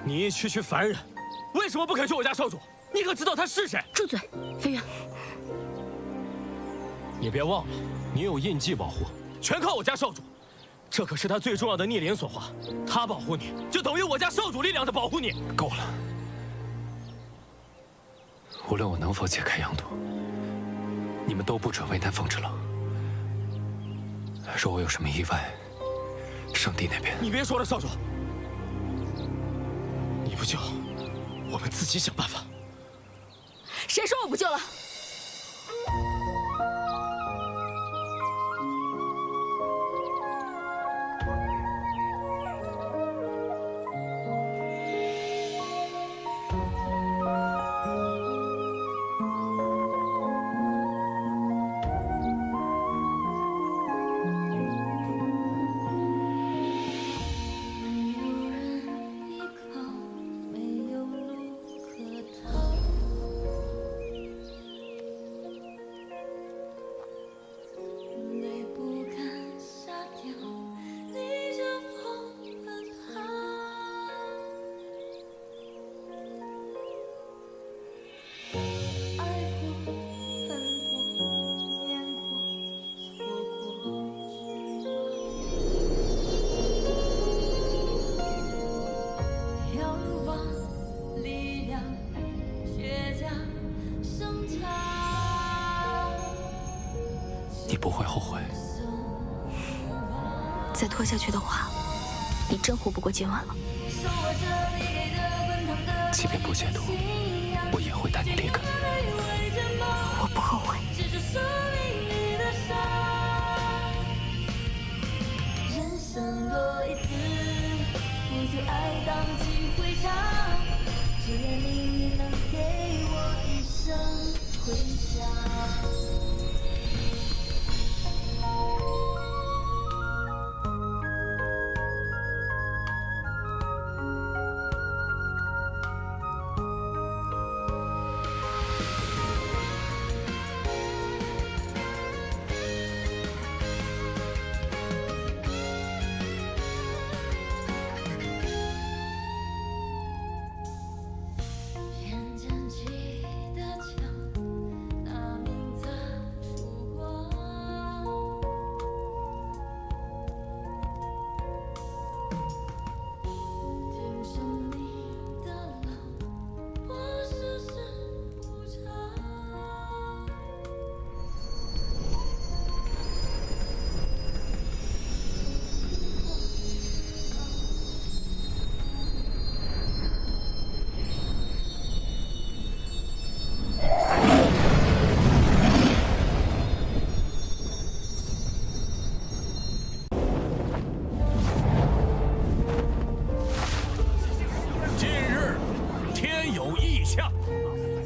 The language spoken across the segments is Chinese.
你一区区凡人，为什么不肯救我家少主？你可知道他是谁？住嘴，飞远！你别忘了，你有印记保护，全靠我家少主。这可是他最重要的逆鳞所化，他保护你，就等于我家少主力量的保护你。够了！无论我能否解开阳毒，你们都不准为难凤之楼。若我有什么意外，圣地那边……你别说了，少主，你不救，我们自己想办法。谁说我不救了？你不会后悔？再拖下去的话，你真活不过今晚了。即便不解毒，我也会带你离开。我不后悔。人生多一次，不惧爱荡几回肠，只愿命运能给我一生回响。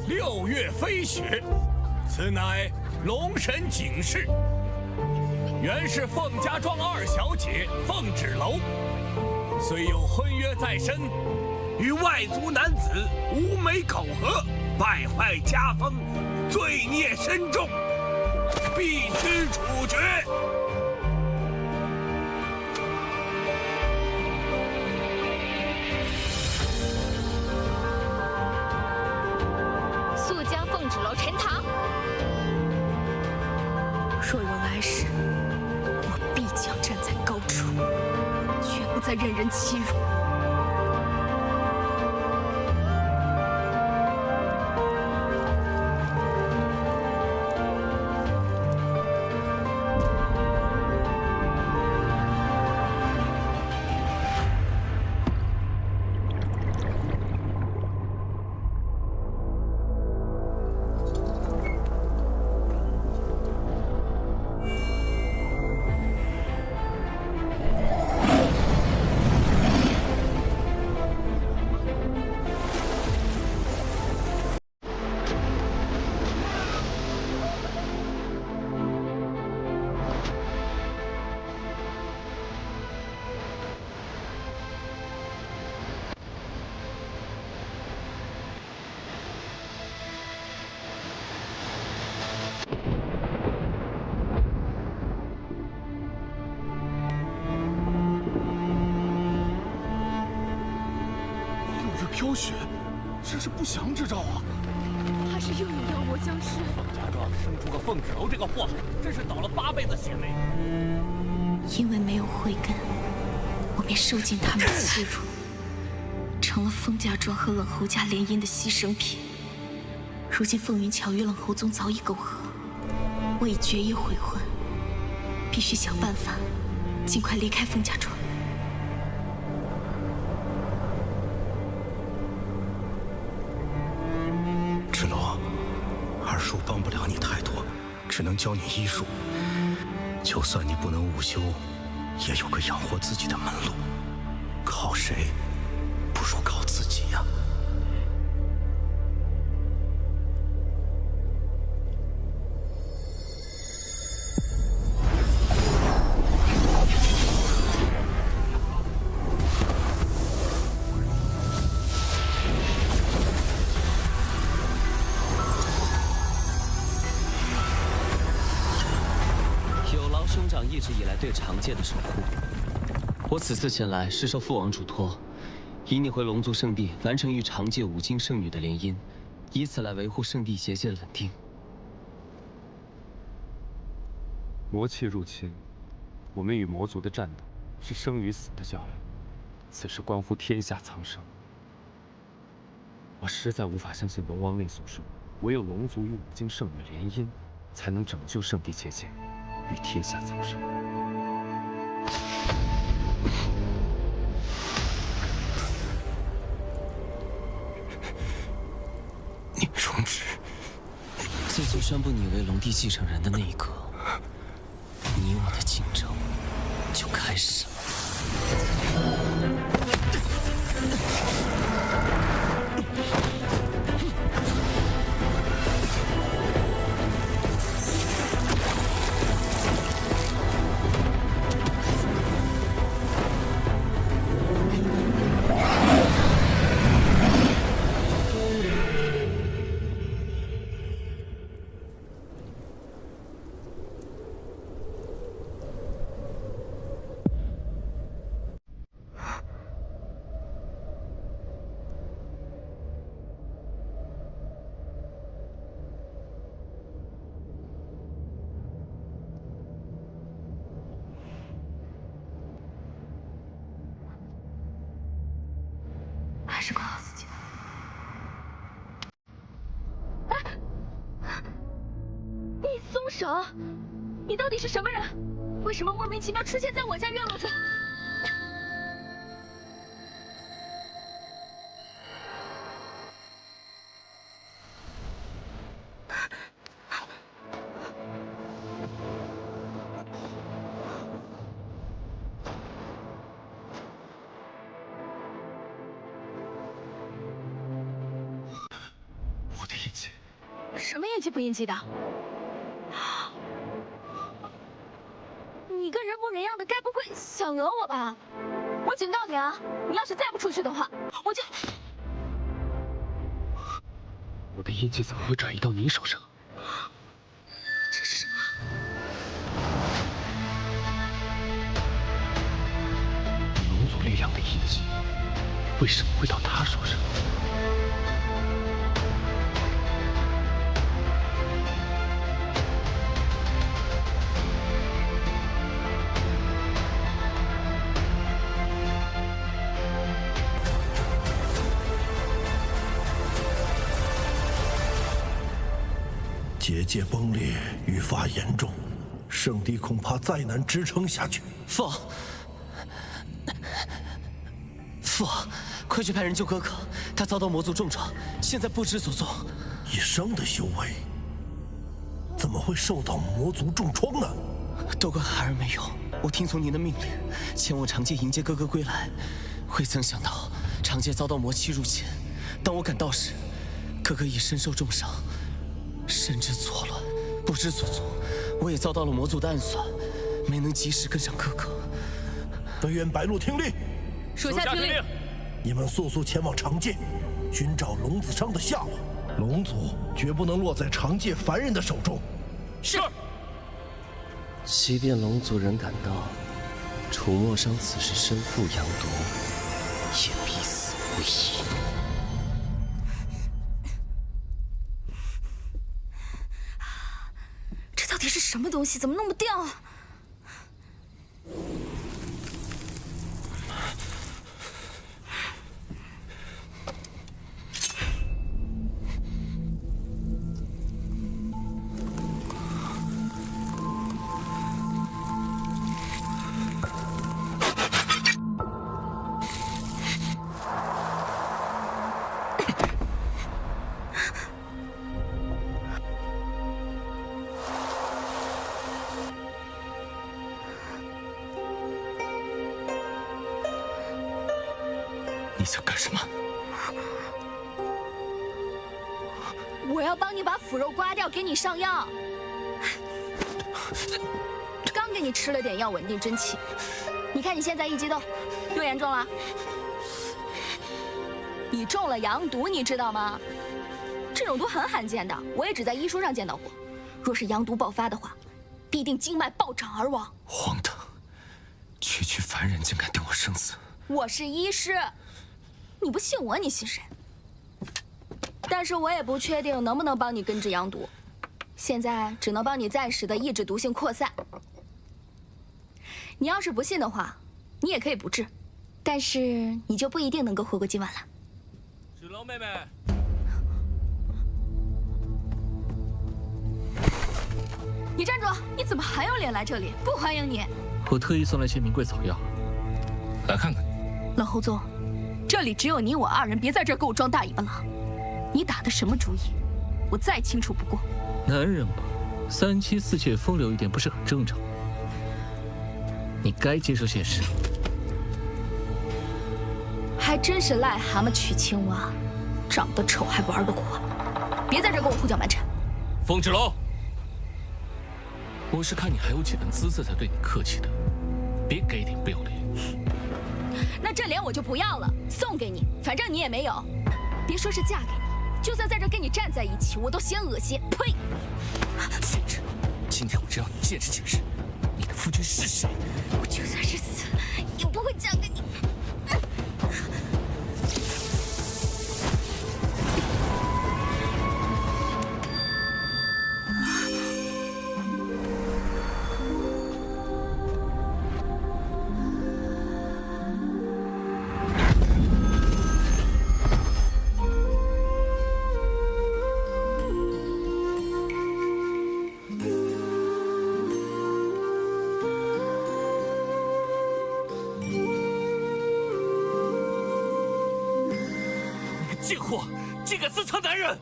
6月飞雪，此乃龙神警示。原是凤家庄二小姐凤芷楼，虽有婚约在身，与外族男子无媒口合，败坏家风，罪孽深重，必须处决。速将凤芷楼沉塘。若有来世，我必将站在高处，绝不再任人欺辱。飘雪，这是不祥之兆啊！怕是又有妖魔僵尸。凤家庄生出个凤纸楼这个祸害，真是倒了8辈子血霉。因为没有慧根，我便受尽他们的欺辱，成了凤家庄和冷侯家联姻的牺牲品。如今凤云桥与冷侯宗早已苟合，我已决意悔婚，必须想办法尽快离开凤家庄。芷楼，二叔帮不了你太多，只能教你医术。就算你不能悟修，也有个养活自己的门路。靠谁，不如靠自己呀。兄长一直以来对长界的守护，我此次前来是受父王嘱托，引你回龙族圣地，完成与长界5金圣女的联姻，以此来维护圣地结界的稳定。魔气入侵，我们与魔族的战斗是生与死的较量，此事关乎天下苍生。我实在无法相信龙王令所说，唯有龙族与5金圣女联姻，才能拯救圣地结界。与天下苍生。宁荣止，自从宣布你为龙帝继承人的那一刻，你我的竞争就开始了。还是管好自己。你松手！你到底是什么人？为什么莫名其妙出现在我家院落中？我的印记，什么印记不印记的？你个人模人样的，该不会想讹我吧？我警告你啊，你要是再不出去的话，我就……我的印记怎么会转移到你手上？这是什么？龙族力量的印记，为什么会到他手上？结界崩裂愈发严重，圣地恐怕再难支撑下去。父王，快去派人救哥哥，他遭到魔族重创，现在不知所踪。一生的修为，怎么会受到魔族重创呢？都怪孩儿没用，我听从您的命令，前往长界迎接哥哥归来，未曾想到长界遭到魔气入侵。当我赶到时，哥哥已身受重伤，神志错乱，不知所踪。我也遭到了魔族的暗算，没能及时跟上哥哥。飞燕白鹿听令，属下听令。你们速速前往长界，寻找龙子商的下落。龙族绝不能落在长界凡人的手中。是。即便龙族人赶到，楚墨商此时身负阳毒，也必死无疑。这是什么东西？怎么弄不掉啊？你想干什么？我要帮你把腐肉刮掉，给你上药。刚给你吃了点药，稳定真气。你看你现在一激动，又严重了。你中了阳毒，你知道吗？这种毒很罕见的，我也只在医书上见到过。若是阳毒爆发的话，必定经脉暴涨而亡。荒唐！区区凡人竟敢定我生死！我是医师。你不信我，你信谁？但是我也不确定能不能帮你根治阳毒，现在只能帮你暂时的抑制毒性扩散。你要是不信的话，你也可以不治，但是你就不一定能够活过今晚了。芷楼妹妹，你站住！你怎么还有脸来这里？不欢迎你！我特意送来些名贵草药，来看看。冷侯宗。这里只有你我二人，别在这儿给我装大尾巴狼！你打的什么主意？我再清楚不过。男人嘛，3妻4妾风流一点不是很正常？你该接受现实。还真是癞蛤蟆娶青蛙，长得丑还玩得火！别在这儿给我胡搅蛮缠！风芷楼，我是看你还有几分姿色才对你客气的，别给脸不要脸。那这脸我就不要了，送给你，反正你也没有。别说是嫁给你，就算在这跟你站在一起，我都嫌恶心。呸！贤侄，今天我就让你见识见识，你的夫君是谁。我就算是死了，也不会嫁给你。贱货，竟敢私藏男人！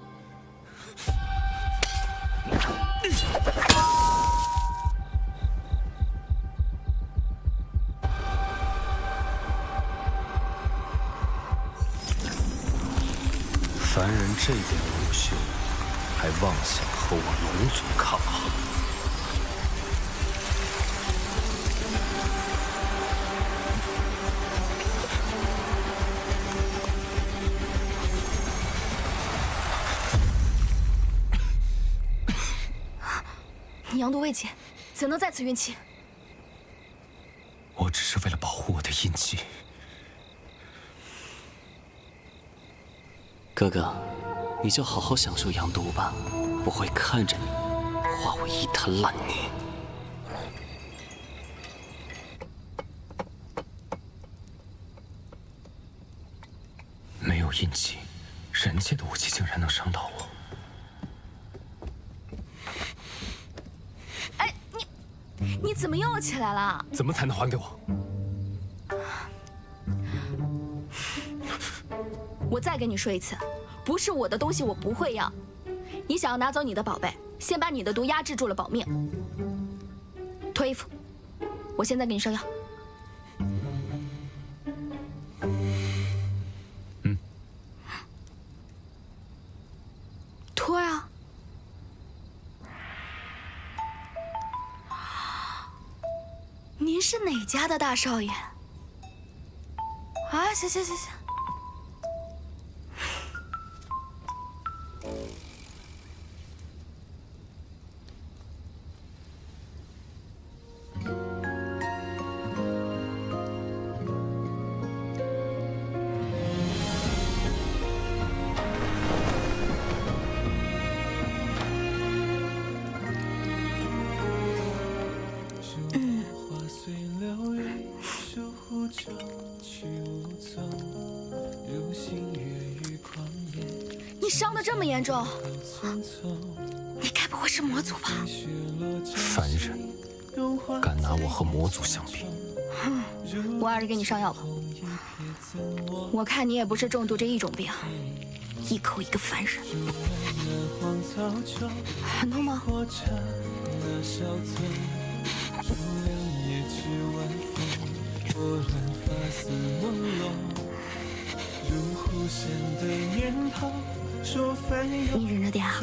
凡人这点无秀，还妄想和我龙族抗衡？你阳毒未解，怎能在此运气？我只是为了保护我的印记。哥哥，你就好好享受阳毒吧，我会看着你化为一滩烂泥。没有印记，人界的武器竟然能伤到我。哎，你怎么又起来了？怎么才能还给我？我再跟你说一次，不是我的东西我不会要。你想要拿走你的宝贝，先把你的毒压制住了保命。脱衣服，我现在给你上药。脱呀！您是哪家的大少爷？啊，行。你伤得这么严重，你该不会是魔族吧？凡人，敢拿我和魔族相比？我还是给你上药吧。我看你也不是重度这一种病，一口一个凡人。很痛吗？你忍着点啊。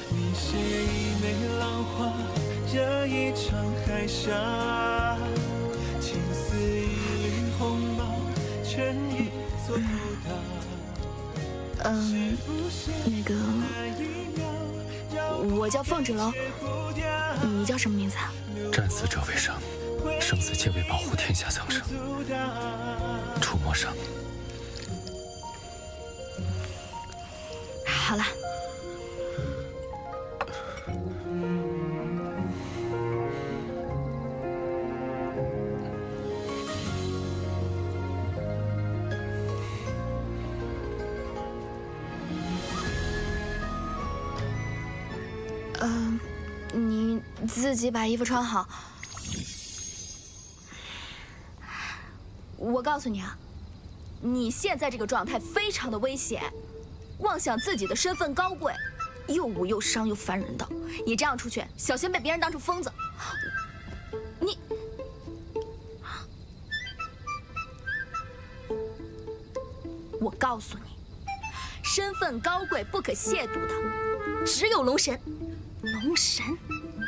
你写一枚浪花，这一场海峡，情似一缕鸿毛，却已做不到。那个，我叫凤芷楼，你叫什么名字啊？战死者为生，生死皆为保护天下苍生。出魔生。好了。你自己把衣服穿好。我告诉你啊，你现在这个状态非常的危险，妄想自己的身份高贵，又武又伤又烦人的，你这样出去，小心被别人当成疯子。你，我告诉你，身份高贵不可亵渎的，只有龙神。龙神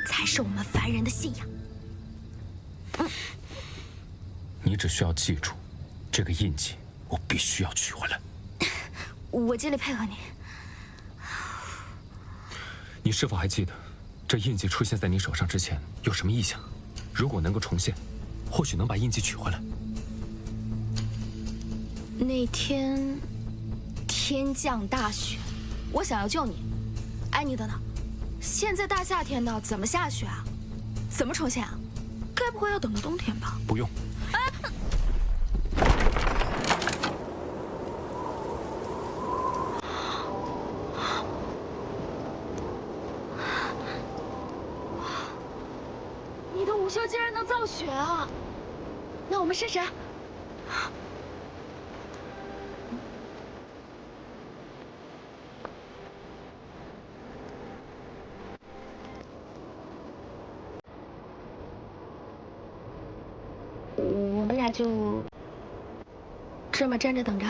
才是我们凡人的信仰。你只需要记住，这个印记我必须要取回来。我尽力配合你。你是否还记得，这印记出现在你手上之前有什么异象？如果能够重现，或许能把印记取回来。那天天降大雪，我想要救你，爱你的呢。现在大夏天的，怎么下雪啊？怎么重现啊？该不会要等到冬天吧？不用。你的武修竟然能造雪啊！那我们试试。我们俩就这么站着等着。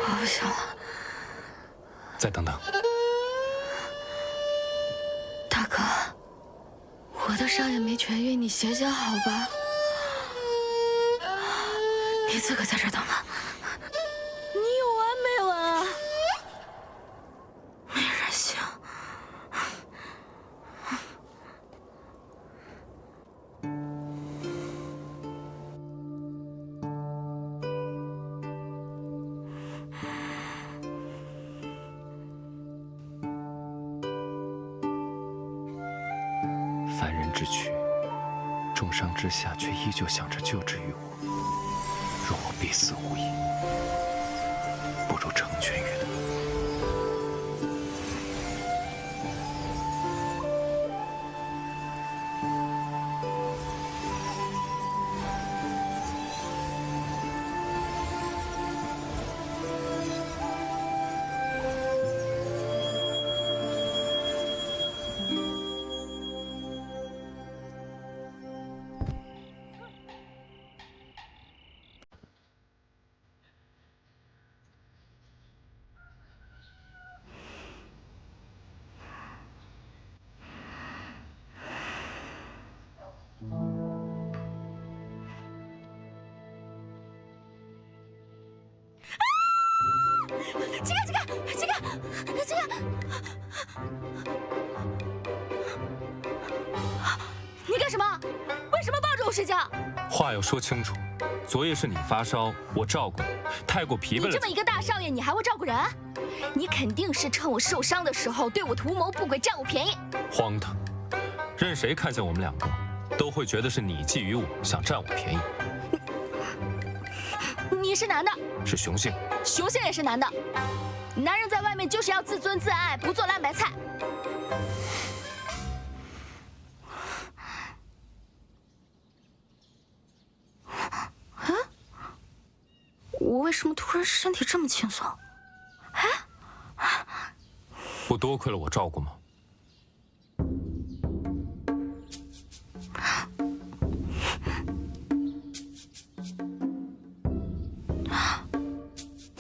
我不行了。再等等。大哥。我的伤也没痊愈，你行行好吧？你自个在这等了，你有完没完啊？没人性！凡人之躯，重伤之下却依旧想着救之于我，若我必死无疑，不如成全于他。这个！干什么？为什么抱着我睡觉？话要说清楚，昨夜是你发烧，我照顾你，太过疲惫了。你这么一个大少爷，你还会照顾人？你肯定是趁我受伤的时候对我图谋不轨，占我便宜。荒唐！任谁看见我们两个，都会觉得是你觊觎我，想占我便宜。你是男的，是雄性，雄性也是男的。男人在外面就是要自尊自爱，不做烂白菜。我为什么突然身体这么轻松？不多亏了我照顾吗？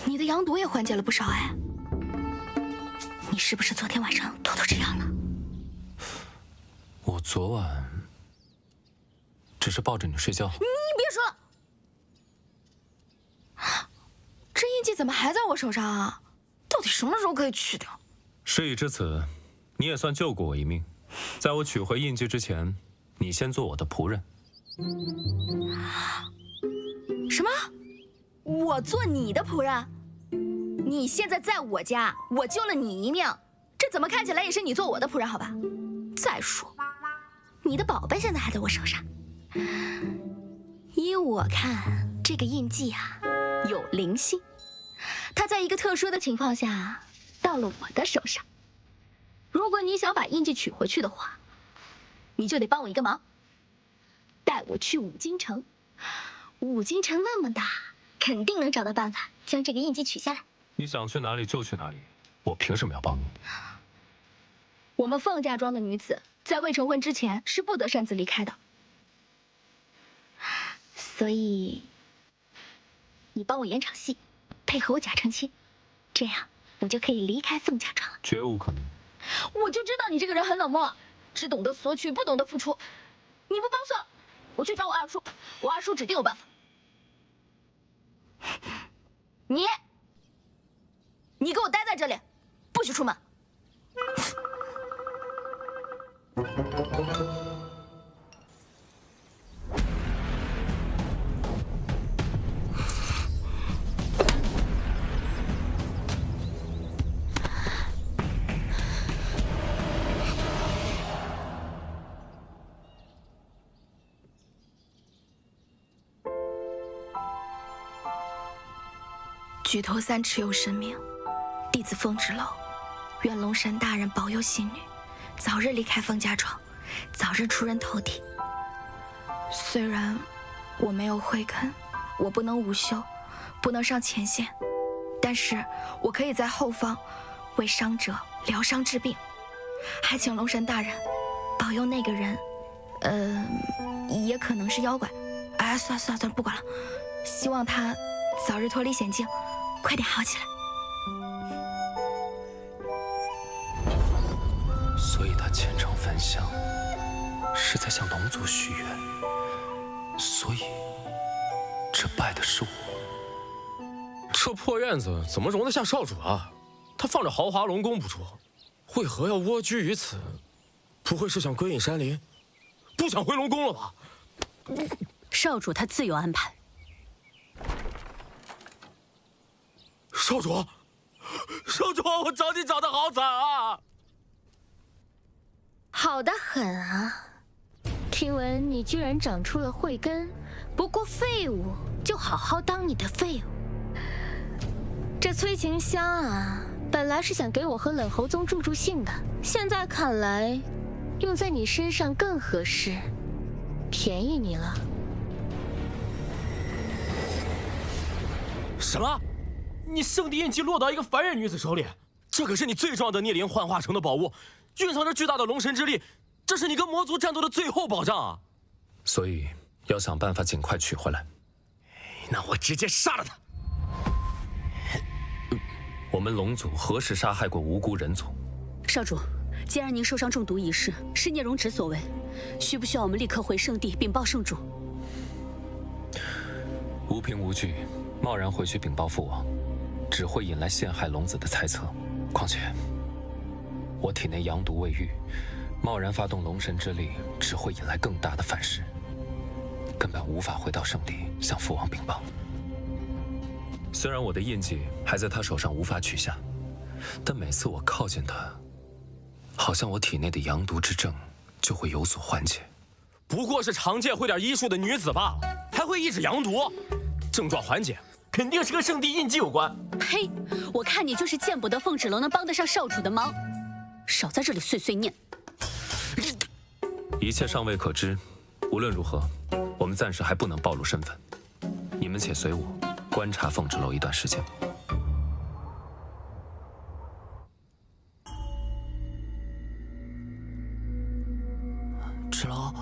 你的羊毒也缓解了不少哎。你是不是昨天晚上偷偷吃药了？我昨晚只是抱着你睡觉。你别说了，这印记怎么还在我手上啊？到底什么时候可以去掉？事已至此，你也算救过我一命。在我取回印记之前，你先做我的仆人。什么？我做你的仆人？你现在在我家，我救了你一命，这怎么看起来也是你做我的仆人好吧？再说，你的宝贝现在还在我手上。依我看，这个印记啊有灵性，它在一个特殊的情况下到了我的手上。如果你想把印记取回去的话，你就得帮我一个忙，带我去五京城。五京城那么大，肯定能找到办法将这个印记取下来。你想去哪里就去哪里，我凭什么要帮你？我们凤家庄的女子在未成婚之前是不得擅自离开的，所以你帮我演场戏，配合我假成亲，这样我就可以离开凤家庄了。绝无可能。我就知道你这个人很冷漠，只懂得索取，不懂得付出。你不帮算了，我去找我二叔，我二叔指定有办法。你给我待在这里，不许出门。举头三尺有神明，弟子凤芷楼，愿龙神大人保佑信女早日离开凤家庄，早日出人头地。虽然我没有慧根，我不能午休，不能上前线，但是我可以在后方为伤者疗伤治病，还请龙神大人保佑那个人，也可能是妖怪。哎，算了，不管了，希望他早日脱离险境，快点好起来。所以他虔诚焚香，是在向龙族许愿。所以，这拜的是我。这破院子怎么容得下少主啊？他放着豪华龙宫不住，为何要蜗居于此？不会是想归隐山林，不想回龙宫了吧？少主他自有安排。少主，我找你找得好惨啊！好的很啊！听闻你居然长出了慧根，不过废物就好好当你的废物。这催情香啊，本来是想给我和冷侯宗助兴的，现在看来，用在你身上更合适，便宜你了。什么？你圣地印记落到一个凡人女子手里，这可是你最重要的孽灵幻化成的宝物，蕴藏着巨大的龙神之力，这是你跟魔族战斗的最后保障啊！所以要想办法尽快取回来。那我直接杀了他！我们龙族何时杀害过无辜人族？少主，既然您受伤中毒一事是聂荣芷所为，需不需要我们立刻回圣地禀报圣主？无凭无据，贸然回去禀报父王，只会引来陷害龙子的猜测。况且，我体内阳毒未愈，贸然发动龙神之力，只会引来更大的反噬，根本无法回到圣地向父王禀报。虽然我的印记还在他手上无法取下，但每次我靠近他，好像我体内的阳毒之症就会有所缓解。不过是常见会点医术的女子罢了，还会抑制阳毒，症状缓解肯定是跟圣地印记有关。呸！我看你就是见不得凤芷楼能帮得上少主的忙，少在这里碎碎念。一切尚未可知，无论如何，我们暂时还不能暴露身份。你们且随我观察凤芷楼一段时间。芷楼，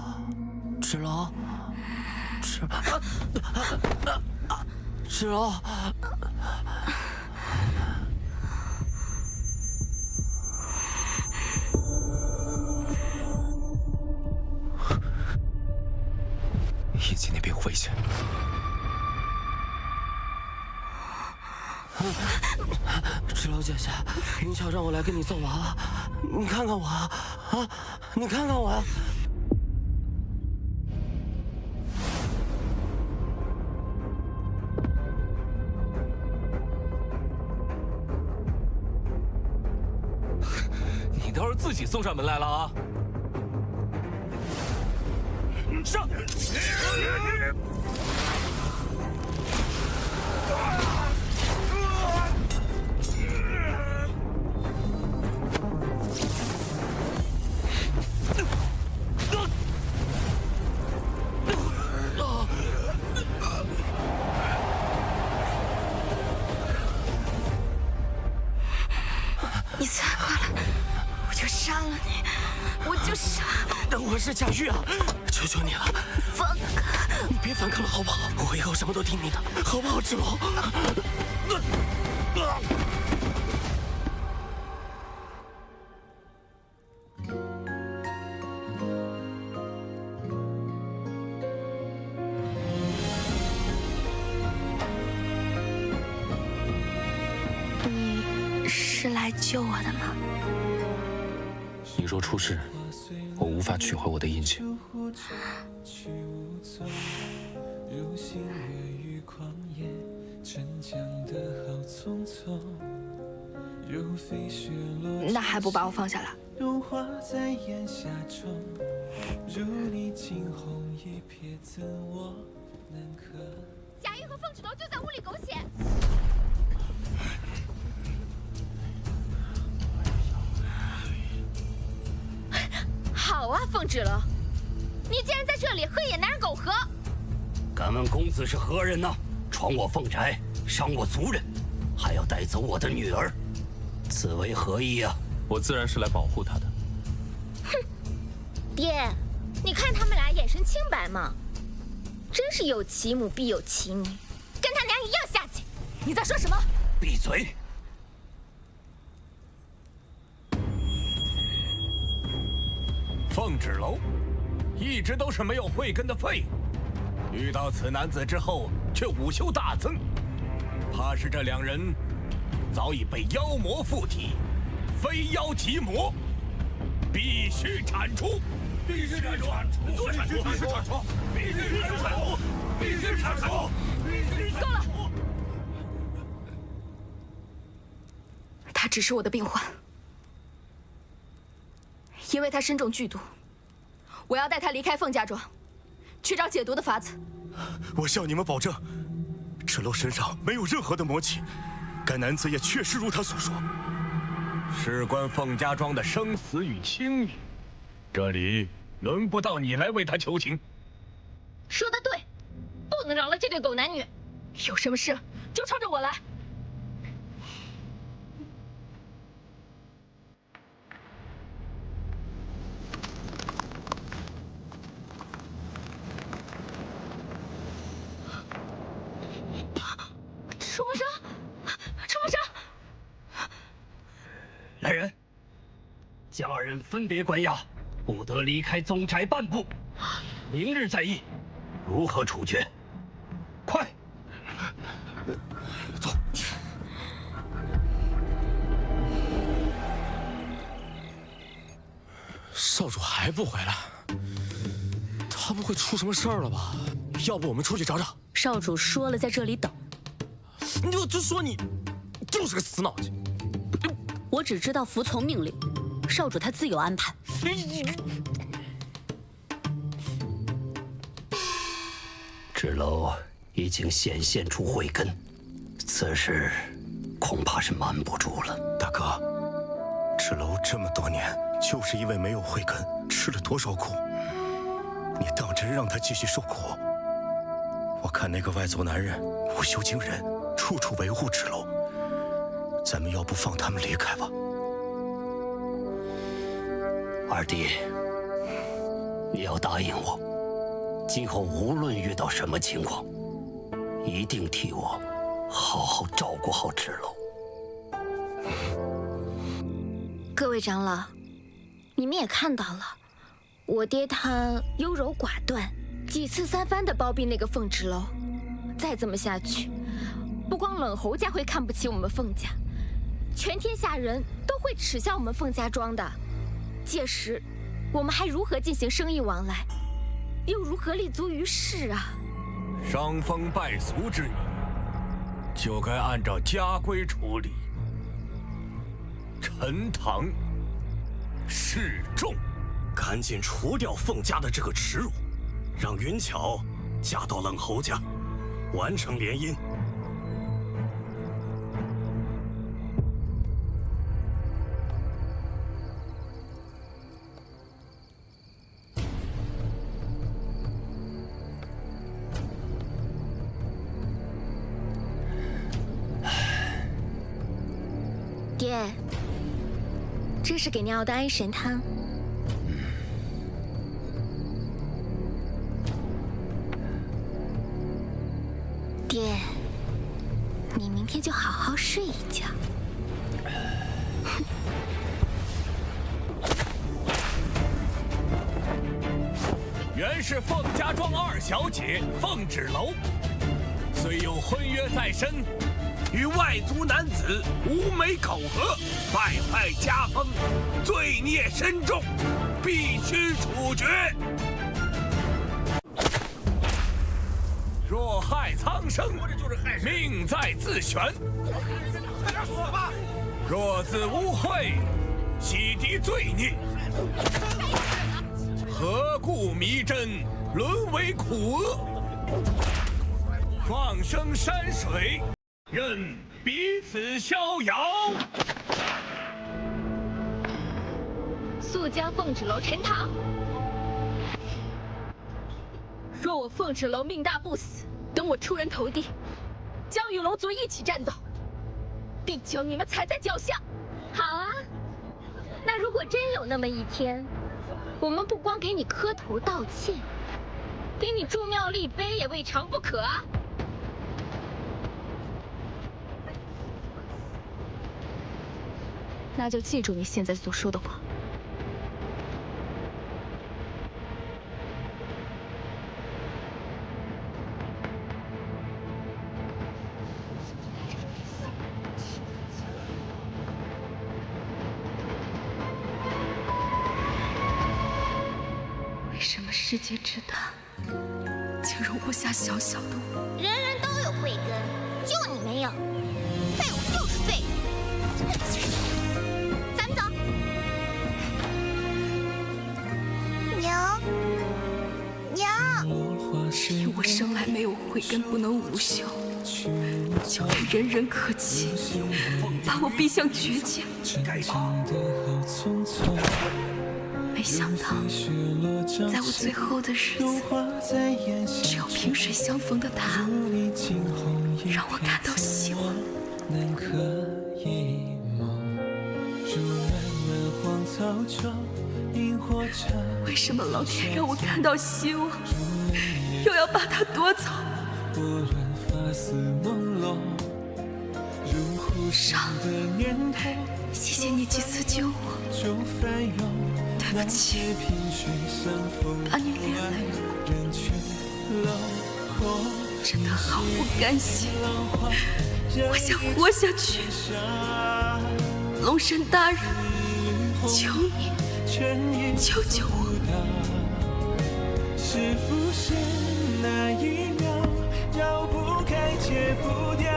芷楼，芷楼。印记那边有危险。芷楼姐姐，云桥让我来跟你做娃娃，你看看我啊，你看看我呀。你倒是自己送上门来了啊！上！你再过来，我就杀了你！我就杀！我是贾玉啊，求求你了，放开！你别反抗了好不好？我以后什么都听你的，好不好，芷楼？你是来救我的吗？你若出事，我无法取回我的印记。那还不把我放下来？贾玉和凤芷楼就在屋里苟且。好啊，凤芷楼，你竟然在这里和野男人苟合！敢问公子是何人呢？闯我凤宅，伤我族人，还要带走我的女儿，此为何意啊？我自然是来保护她的。哼，爹，你看他们俩眼神清白嘛，真是有其母必有其女，跟他娘一样下贱。你在说什么？闭嘴！凤芷楼一直都是没有慧根的废物，遇到此男子之后却武修大增，怕是这两人早已被妖魔附体，非妖即魔，必须铲除！必须铲除！必须铲除！必须铲除！必须铲除！必须铲除！够了！他只是我的病患，因为他身中剧毒，我要带他离开凤家庄，去找解毒的法子。我向你们保证，芷楼身上没有任何的魔气，该男子也确实如他所说。事关凤家庄的生死与清誉，这里轮不到你来为他求情。说得对，不能饶了这对狗男女。有什么事就冲着我来。楚梦生，楚梦生，来人，家人分别关押，不得离开宗宅半步。明日再议，如何处决？快！走。少主还不回来，他不会出什么事儿了吧？要不我们出去找找？少主说了，在这里等。我就说你就是个死脑筋。我只知道服从命令，少主他自有安排。纸楼已经显现出慧根，此事恐怕是瞒不住了。大哥，纸楼这么多年就是因为没有慧根，吃了多少苦？你当真让他继续受苦？我看那个外族男人无修惊人，处处维护纸楼，咱们要不放他们离开吧？二弟，你要答应我，今后无论遇到什么情况，一定替我好好照顾好纸楼。各位长老，你们也看到了，我爹他优柔寡断，几次三番的包庇那个凤纸楼。再这么下去，不光冷侯家会看不起我们凤家，全天下人都会耻笑我们凤家庄的。届时，我们还如何进行生意往来，又如何立足于世啊？伤风败俗之女，就该按照家规处理。陈塘示众，赶紧除掉凤家的这个耻辱，让云巧嫁到冷侯家，完成联姻。爹，这是给你熬的安神汤。爹，你明天就好好睡一觉。原是凤家庄二小姐凤芷楼，虽有婚约在身，与外族男子无媒口合，败坏家风，罪孽深重，必须处决。若害苍生，命在自悬。若自污秽，洗涤罪孽，何故迷真，沦为苦厄？放生山水，任彼此逍遥。速将凤芷楼陈塘。若我凤芷楼命大不死，等我出人头地，将与龙族一起战斗，定将你们踩在脚下。好啊，那如果真有那么一天，我们不光给你磕头道歉，给你筑庙立碑也未尝不可啊。那就记住你现在所说的话。为什么世界之大，竟容不下小小的我？人人都有慧根，就你没有。废物就是废物。咱们走。娘，娘，是因我生来没有慧根，不能无修，就被人人可欺，把我逼向绝境。没想到，在我最后的日子，只有萍水相逢的他，让我感到希望。为什么老天让我看到希望，又要把它夺走？上，谢谢你几次救我，对不起，把你连累了，真的好不甘心。我想活下去，龙神大人，求你救救我！是浮现那一秒，绕不开，戒不掉，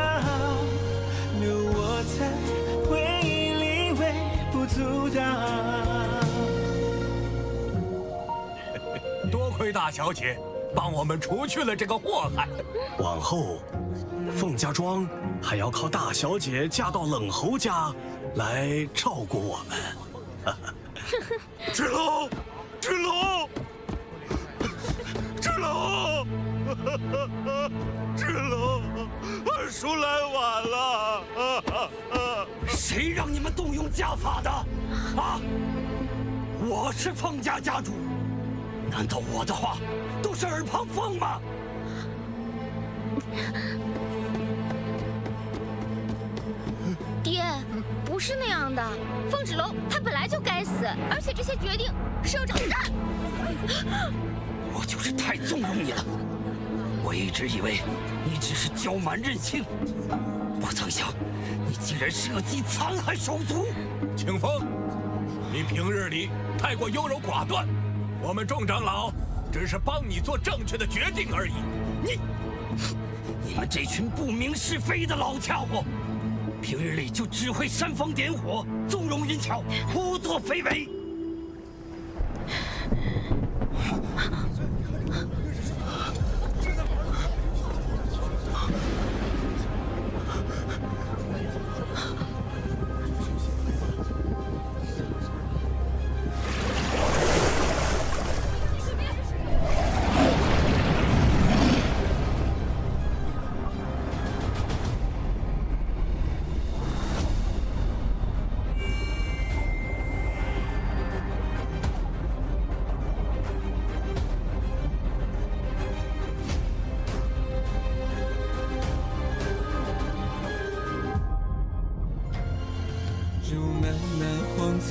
留我在回忆里微不足道。多亏大小姐帮我们除去了这个祸害。往后，凤家庄还要靠大小姐嫁到冷侯家来照顾我们。芷龙，芷龙，芷龙，芷龙，二叔来晚了。谁让你们动用家法的？啊！我是凤家家主，难道我的话都是耳旁风吗？爹，不是那样的。凤芷楼他本来就该死，而且这些决定是由长大。我就是太纵容你了。我一直以为你只是骄蛮任性，不曾想你竟然设计残害手足。清风，你平日里太过优柔寡断，我们众长老只是帮你做正确的决定而已。你们这群不明是非的老家伙，平日里就只会煽风点火、纵容淫巧、胡作非为。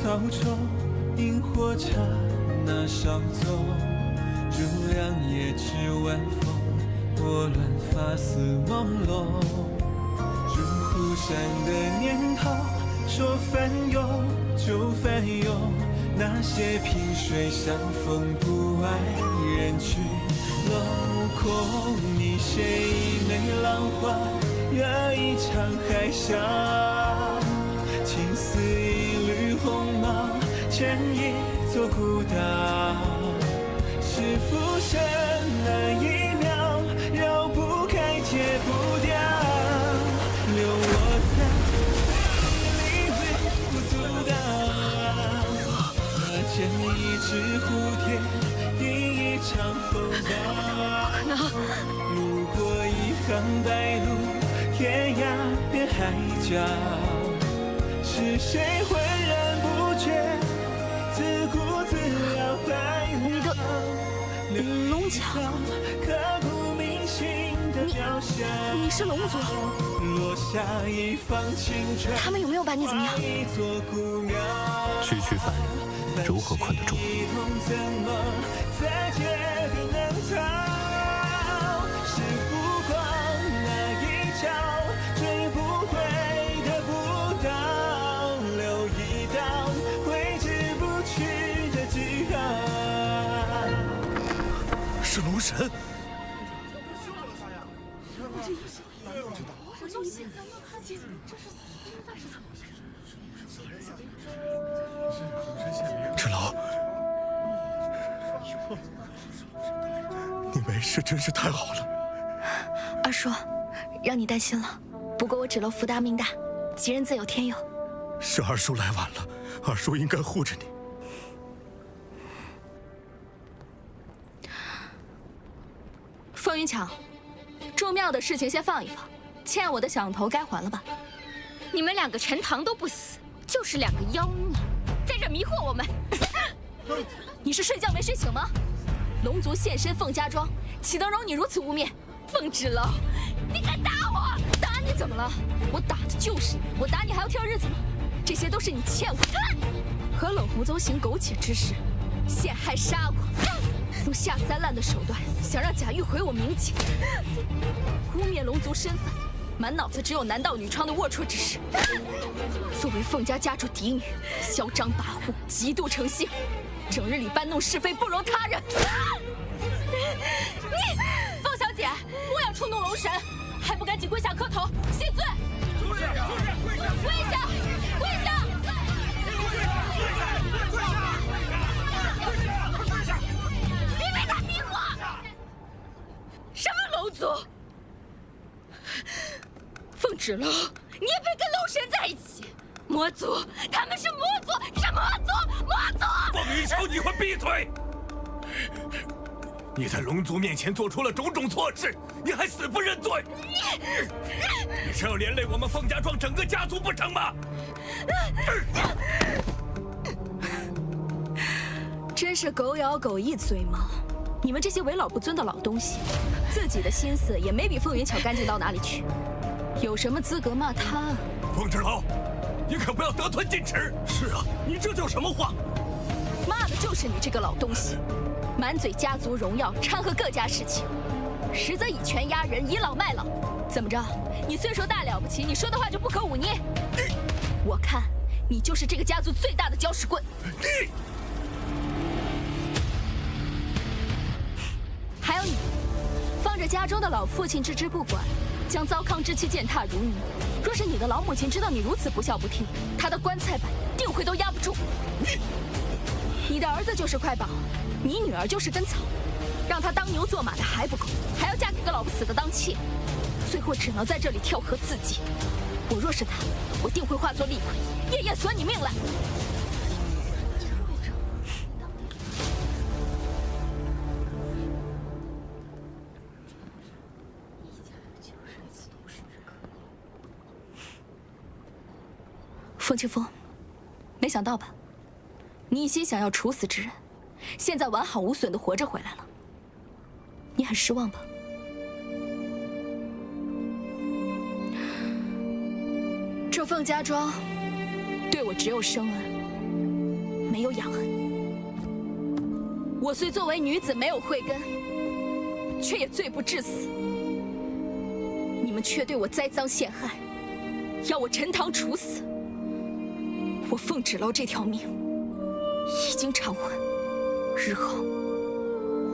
草中，萤火刹那稍纵，如让夜至晚风，拨乱发丝朦胧。如湖山的念头，说翻涌就翻涌，那些萍水相逢不爱人去楼空。你写一枚浪花，惹一场海啸，情似一缕鸿毛，牵一座孤岛。是浮生那一秒，绕不开，戒不掉，留我在回忆里微不足道。那见一只蝴蝶，迎一场风暴。路过一行白鹭，天涯变海角。是谁浑然不觉，自顾自摇摆你的龙角，刻骨铭心的雕像。你是龙族？落下一方青春，他们有没有把你怎么样？区区凡人，如何困得住？怎么再结并能逃？是浮光那一角，追不回的步道，留一道挥之不去的记号。是龙神。芷楼，你没事真是太好了。二叔，让你担心了。不过我芷楼福大命大，吉人自有天佑。是二叔来晚了，二叔应该护着你。风云桥，住庙的事情先放一放，欠我的响头该还了吧？你们两个陈塘都不死，就是两个妖孽，在这迷惑我们。你是睡觉没睡醒吗？龙族现身凤家庄，岂能容你如此污蔑？凤芷楼，你敢打我？打你怎么了？我打的就是你，我打你还要挑日子吗？这些都是你欠我的。和冷湖宗行苟且之事，陷害杀我，用下三滥的手段想让贾玉毁我名节，污蔑龙族身份，满脑子只有男盗女娼的龌龊之事。作为凤家家主嫡女，嚣张跋扈，极度成性，整日里搬弄是非，不容他人。你，凤小姐，莫要触怒龙神，还不赶紧跪下磕头谢罪！跪下！跪下！跪下！别为他迷惑！什么龙族？凤芷楼，你也配跟龙神在一起？魔族，他们是魔族，是魔族，魔族！凤羽求你快闭嘴！你在龙族面前做出了种种错事，你还死不认罪？你是要连累我们凤家庄整个家族不成吗？真是狗咬狗一嘴毛！你们这些为老不尊的老东西，自己的心思也没比凤云巧干净到哪里去，有什么资格骂他啊？凤芷楼，你可不要得寸进尺！是啊，你这叫什么话？骂的就是你这个老东西，满嘴家族荣耀，掺和各家事情，实则以权压人，倚老卖老。怎么着？你岁数大了不起，你说的话就不可忤逆？我看你就是这个家族最大的搅屎棍。还有你，放着家中的老父亲置之不管，将糟糠之妻践踏如泥。若是你的老母亲知道你如此不孝不悌，她的棺材板定会都压不住。你的儿子就是块宝，你女儿就是根草，让她当牛做马的还不够，还要嫁给个老不死的当妾，最后只能在这里跳河自尽。我若是他，我定会化作厉鬼，夜夜索你命来。凤清风，没想到吧？你一心想要处死之人，现在完好无损的活着回来了，你很失望吧？这凤家庄对我只有生恩，没有养恩。我虽作为女子没有慧根，却也罪不至死。你们却对我栽赃陷害，要我陈塘处死。我凤芷楼这条命已经偿还，日后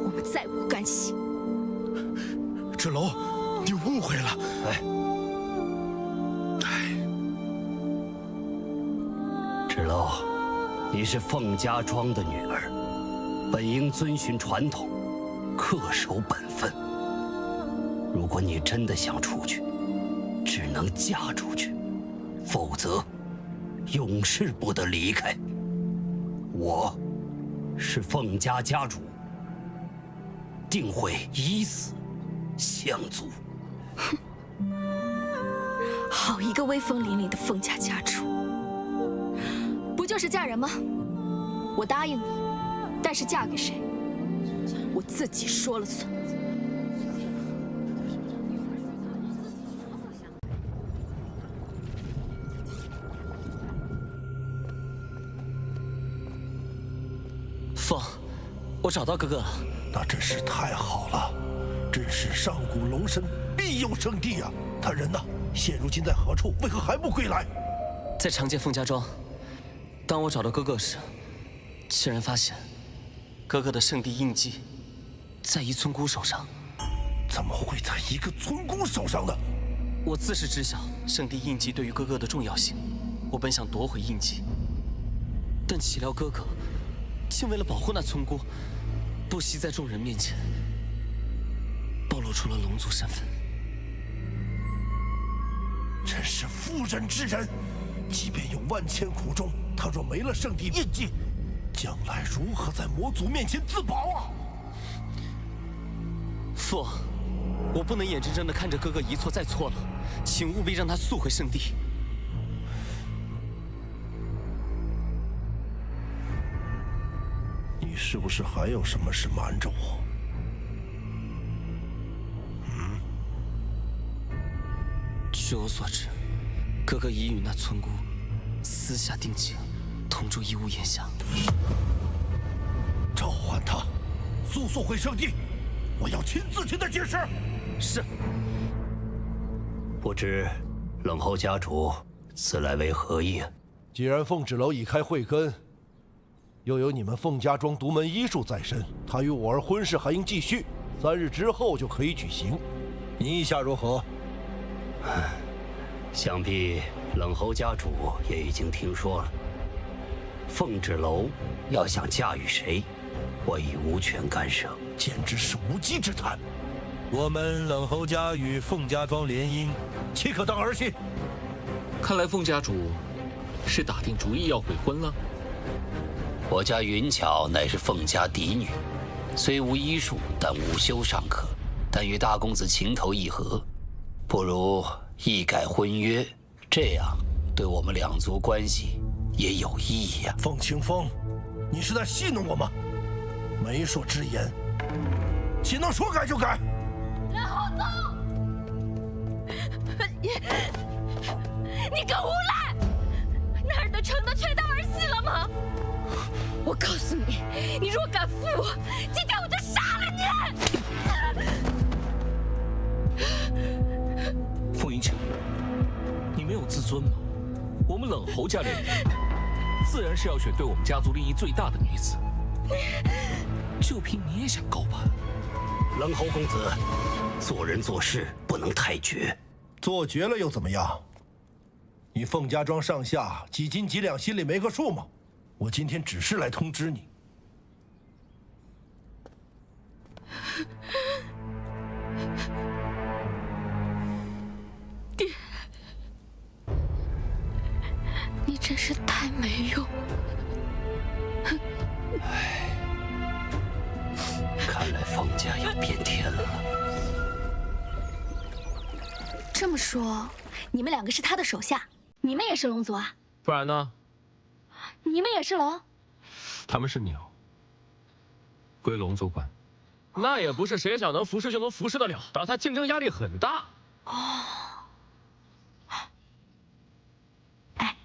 我们再无干系。芷楼，你误会了。芷楼，你是凤家庄的女儿，本应遵循传统，恪守本分。如果你真的想出去，只能嫁出去，否则永世不得离开。我是凤家家主，定会以死相阻。哼，好一个威风凛凛的凤家家主！不就是嫁人吗？我答应你，但是嫁给谁，我自己说了算。凤，我找到哥哥了。那真是太好了，真是上古龙神必有圣地啊！他人呢？现如今在何处？为何还不归来？在长街凤家庄。当我找到哥哥时，竟然发现哥哥的圣地印记在一村姑手上。怎么会在一个村姑手上呢？我自是知晓圣地印记对于哥哥的重要性，我本想夺回印记，但岂料哥哥竟为了保护那村姑，不惜在众人面前暴露出了龙族身份。真是妇人之仁！即便有万千苦衷，他若没了圣地印记，将来如何在魔族面前自保啊？父，我不能眼睁睁地看着哥哥一错再错了，请务必让他速回圣地。你是不是还有什么事瞒着我？据我所知，哥哥已与那村姑私下定情，同住一屋檐下。召唤他，速速回圣地！我要亲自替他解释。是。不知冷侯家主此来为何意？既然凤纸楼已开慧根，又有你们凤家庄独门医术在身，他与我儿婚事还应继续，3日之后就可以举行。你意下如何？想必冷侯家主也已经听说了。凤纸楼要想嫁与谁，我已无权干涉，简直是无稽之谈。我们冷侯家与凤家庄联姻，岂可当儿戏？看来凤家主是打定主意要悔婚了。我家云巧乃是凤家嫡女，虽无医术，但午休尚可。但与大公子情投意合，不如一改婚约，这样对我们两族关系也有意义呀。凤清风，你是在戏弄我吗？媒妁之言，岂能说改就改？然后走！你个无赖！哪儿的成的全当儿戏了吗？我告诉你，你若敢负我，今天我就杀了你！凤云巧，你没有自尊吗？我们冷侯家联姻，自然是要选对我们家族利益最大的女子。就凭你也想高攀？冷侯公子，做人做事不能太绝。做绝了又怎么样？你凤家庄上下几斤几两，心里没个数吗？我今天只是来通知你。爹，你真是太没用了。看来凤家要变天了。这么说，你们两个是他的手下，你们也是龙族啊？不然呢？你们也是龙？他们是鸟，归龙族管。那也不是谁想能服侍就能服侍得了的，他竞争压力很大。哦。哎，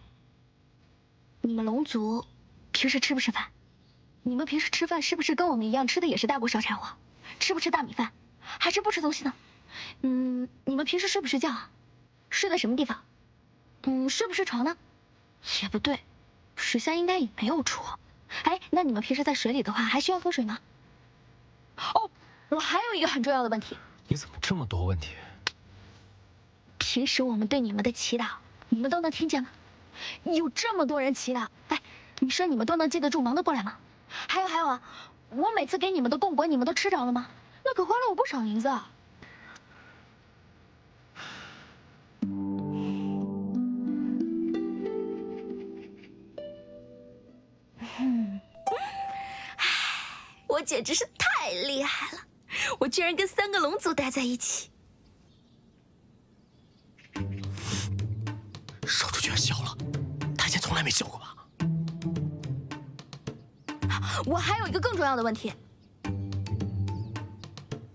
你们龙族平时吃不吃饭？你们平时吃饭是不是跟我们一样吃的也是大锅烧柴火？吃不吃大米饭？还是不吃东西呢？你们平时睡不睡觉啊？睡在什么地方？睡不睡床呢？也不对，水下应该也没有床。哎，那你们平时在水里的话，还需要喝水吗？哦，我还有一个很重要的问题。你怎么这么多问题？平时我们对你们的祈祷，你们都能听见吗？有这么多人祈祷，哎，你说你们都能记得住，忙得过来吗？还有啊，我每次给你们的贡果，你们都吃着了吗？那可花了我不少银子啊。我简直是太厉害了！我居然跟3个龙族待在一起。少主居然笑了，他以前从来没笑过吧？我还有一个更重要的问题。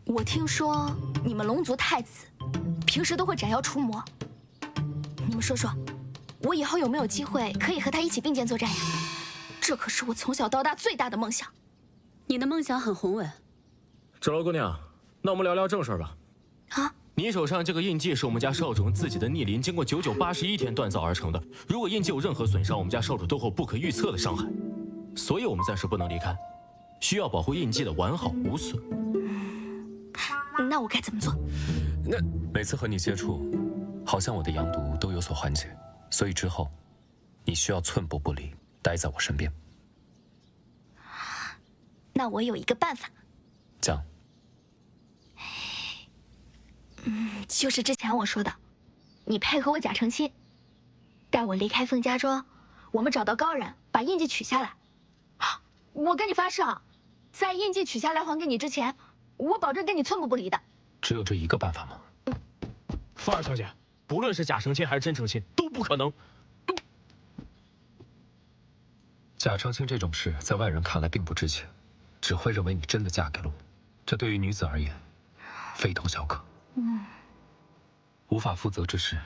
我听说你们龙族太子平时都会斩妖除魔，你们说说，我以后有没有机会可以和他一起并肩作战呀？这可是我从小到大最大的梦想。你的梦想很宏伟。纸楼姑娘，那我们聊聊正事吧。啊，你手上这个印记是我们家少主用自己的逆鳞经过9981天锻造而成的。如果印记有任何损伤，我们家少主都会有不可预测的伤害，所以我们暂时不能离开，需要保护印记的完好无损。那我该怎么做？每次和你接触，好像我的阳毒都有所缓解，所以之后你需要寸步不离，待在我身边。那我有一个办法。讲。就是之前我说的，你配合我假成亲，带我离开凤家庄，我们找到高人把印记取下来。我跟你发誓啊，在印记取下来还给你之前，我保证跟你寸步不离的。只有这一个办法吗？凤儿小姐，不论是假成亲还是真成亲，都不可能。假成亲这种事，在外人看来并不值钱，只会认为你真的嫁给了我。这对于女子而言，非同小可。无法负责之事，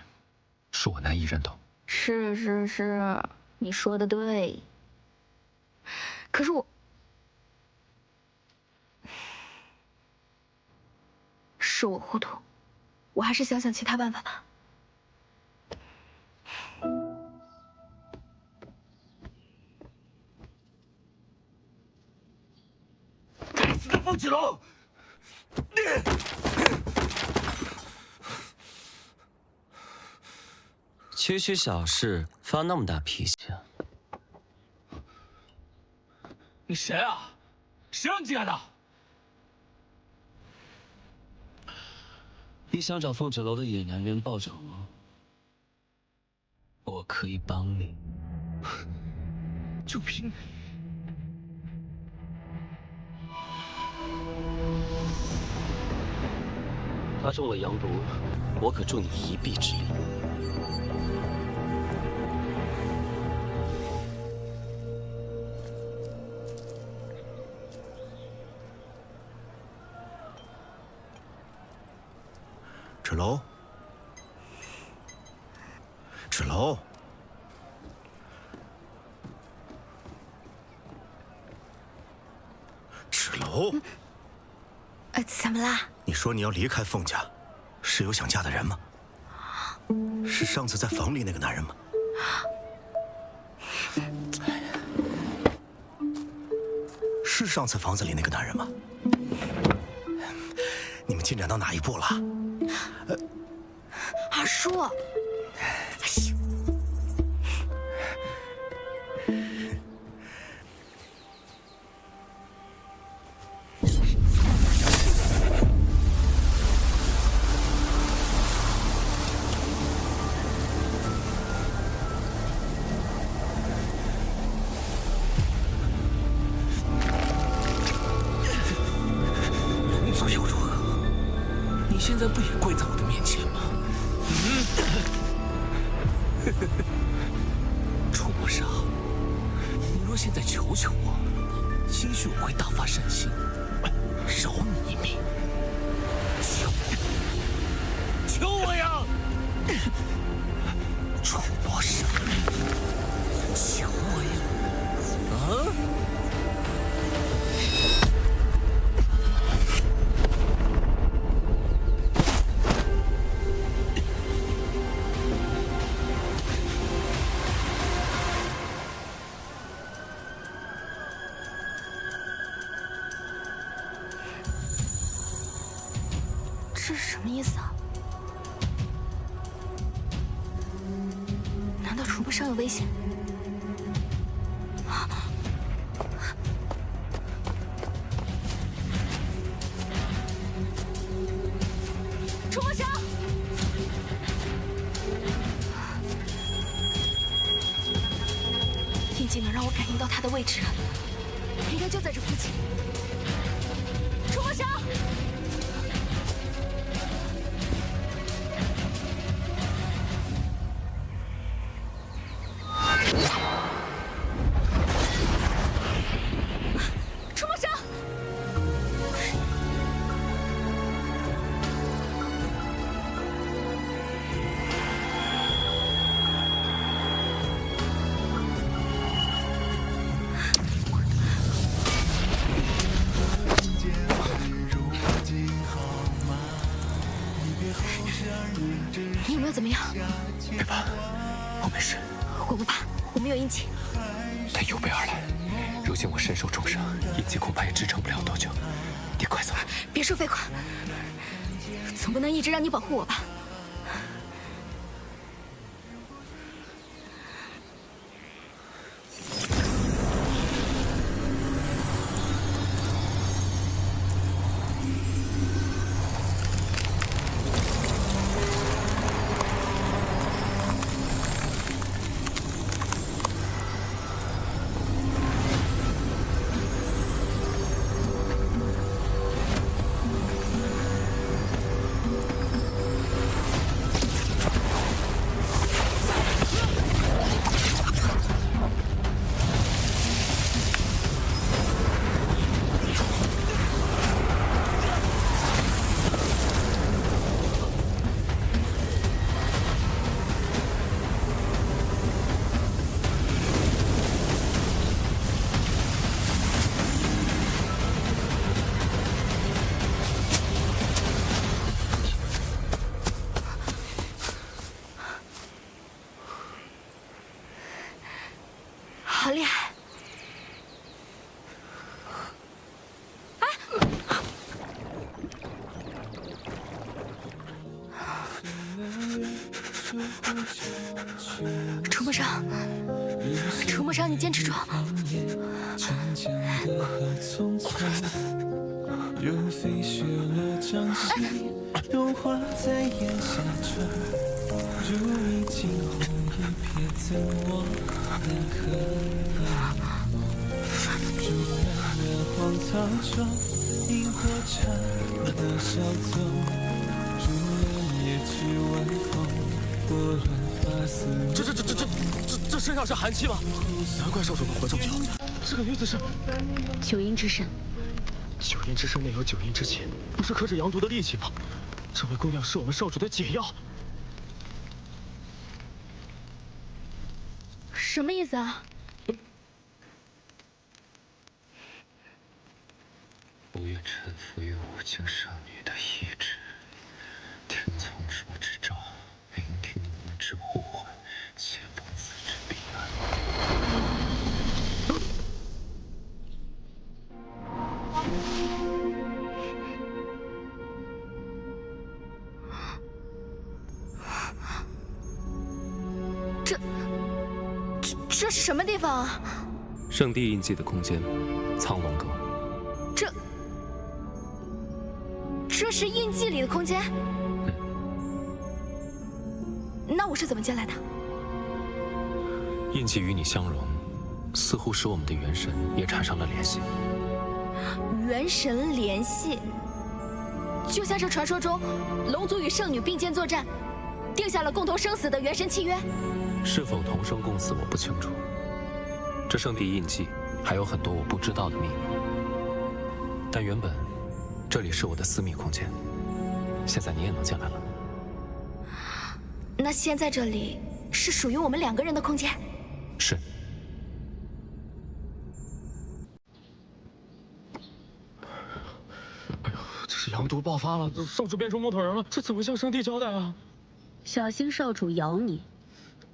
是我难以认同。是，你说的对。可是是我糊涂，我还是想想其他办法吧。凤芷楼！区区小事，发那么大脾气啊？你谁啊？谁让你进来的？你想找凤芷楼的野男人报仇吗？我可以帮你。就凭你！他中了阳毒，我可助你一臂之力。芷楼，芷楼，芷楼，怎么啦？你说你要离开凤家，是有想嫁的人吗？是上次在房里那个男人吗？是上次房子里那个男人吗？你们进展到哪一步了？二叔，龙族又如何？你现在不也跪在我的面前吗？楚墨杀，你若现在求求我，兴许我会大发善心，饶你一命。求我呀！楚墨杀，求我呀！啊！这是什么意思啊？难道楚墨伤有危险？楚墨杀！印记能让我感应到他的位置，应该就在这附近。楚墨杀！楚墨杀！你有没有怎么样？别怕，我没事。我不怕，我没有印记。他有备而来，如今我身受重伤，印记恐怕也支撑不了多久。你快走！别说废话，总不能一直让你保护我吧？楚墨裳，楚墨裳，你坚持住。融化在眼下转，如一惊鸿一瞥，怎我奈何？竹软软荒草中，萤火刹那消走，如冷夜之晚风，拨乱发丝。这身上是寒气吗？难怪少主能活这么久。这个女子是九阴之身。九阴之身内有九阴之气，不是克制阳毒的利器吗？这位姑娘是我们少主的解药。什么意思啊？不愿臣服于无情圣女的意志，听从主之诏，聆听吾之呼唤，且不自知彼岸。这是什么地方啊？圣地印记的空间，苍龙阁。这是印记里的空间？那我是怎么进来的？印记与你相融，似乎使我们的元神也产生了联系。元神联系，就像是传说中龙族与圣女并肩作战，定下了共同生死的元神契约。是否同生共死，我不清楚。这圣地印记还有很多我不知道的秘密。但原本，这里是我的私密空间，现在你也能进来了。那现在这里是属于我们两个人的空间？是。哎呦，这是阳毒爆发了，少主变成木头人了，这怎么向圣地交代啊？小心少主咬你。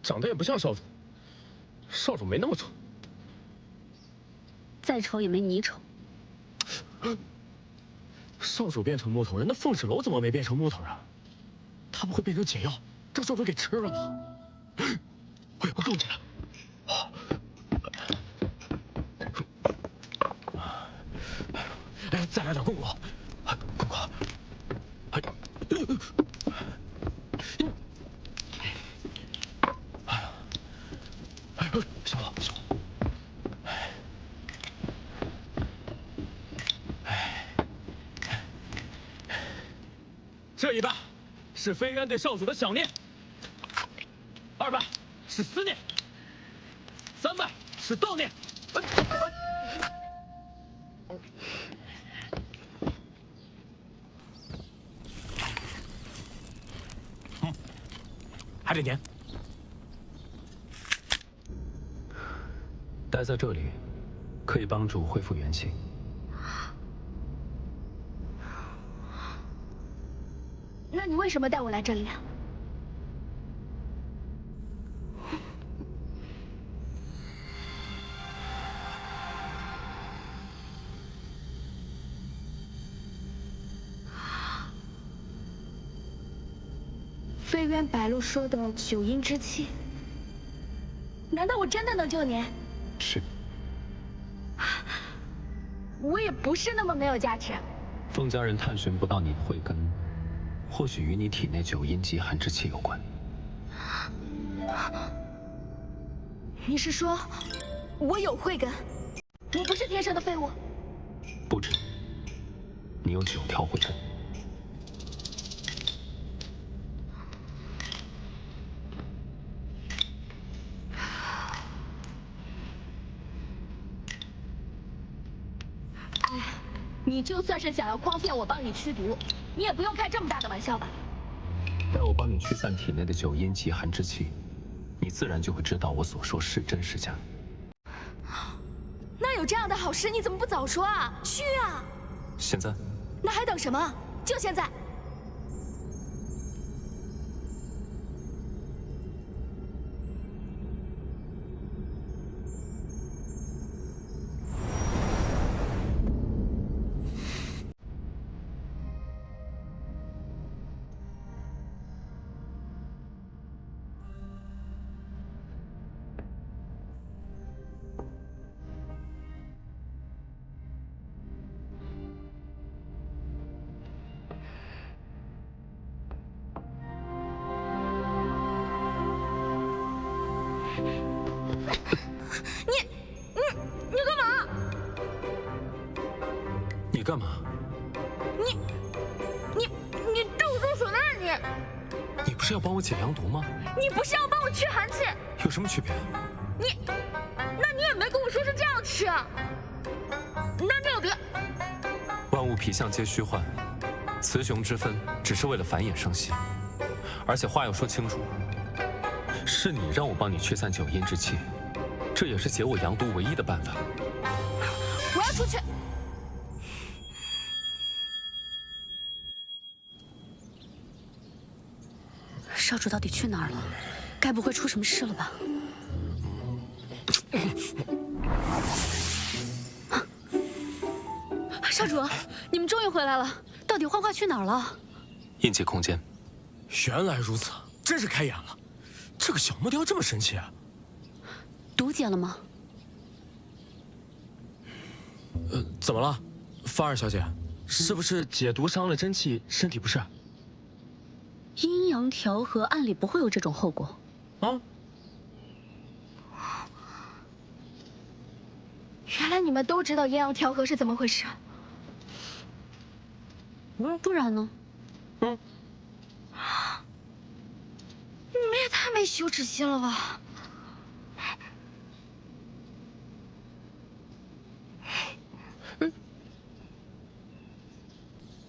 长得也不像少主，少主没那么丑。再丑也没你丑。少主变成木头人，那凤纸楼怎么没变成木头啊？他不会变成解药，让少主给吃了吧？我有个动静了。哎，再来点供果，供果。小宝，小宝。这一半是飞渊对少主的想念，2半是思念，3半是悼念。还得粘。待在这里，可以帮助恢复元气。那你为什么带我来这里啊？飞渊白露说的九阴之气，难道我真的能救你？是。我也不是那么没有价值。凤家人探寻不到你的慧根，或许与你体内九阴极寒之气有关。你是说，我有慧根，我不是天生的废物？不止，你有9条慧根。你就算是想要诓骗我帮你驱毒，你也不用开这么大的玩笑吧？待我帮你驱散体内的九阴极寒之气，你自然就会知道我所说是真是假。那有这样的好事，你怎么不早说啊？去啊！现在？那还等什么？就现在！你干嘛？你干嘛？你对我动手呢？你不是要帮我解阳毒吗？你不是要帮我驱寒气？有什么区别？那你也没跟我说是这样驱啊？那你有别？万物皮相皆虚幻，雌雄之分只是为了繁衍生息。而且话要说清楚，是你让我帮你驱散九阴之气，这也是解我阳毒唯一的办法。我要出去。少主到底去哪儿了？该不会出什么事了吧？少主，你们终于回来了！到底幻化去哪儿了？印记空间。原来如此，真是开眼了。这个小木雕这么神奇啊！毒解了吗？怎么了，芳儿小姐？是不是解毒伤了真气，身体不适？阴阳调和，按理不会有这种后果。啊？原来你们都知道阴阳调和是怎么回事。不然呢？你们也太没羞耻心了吧！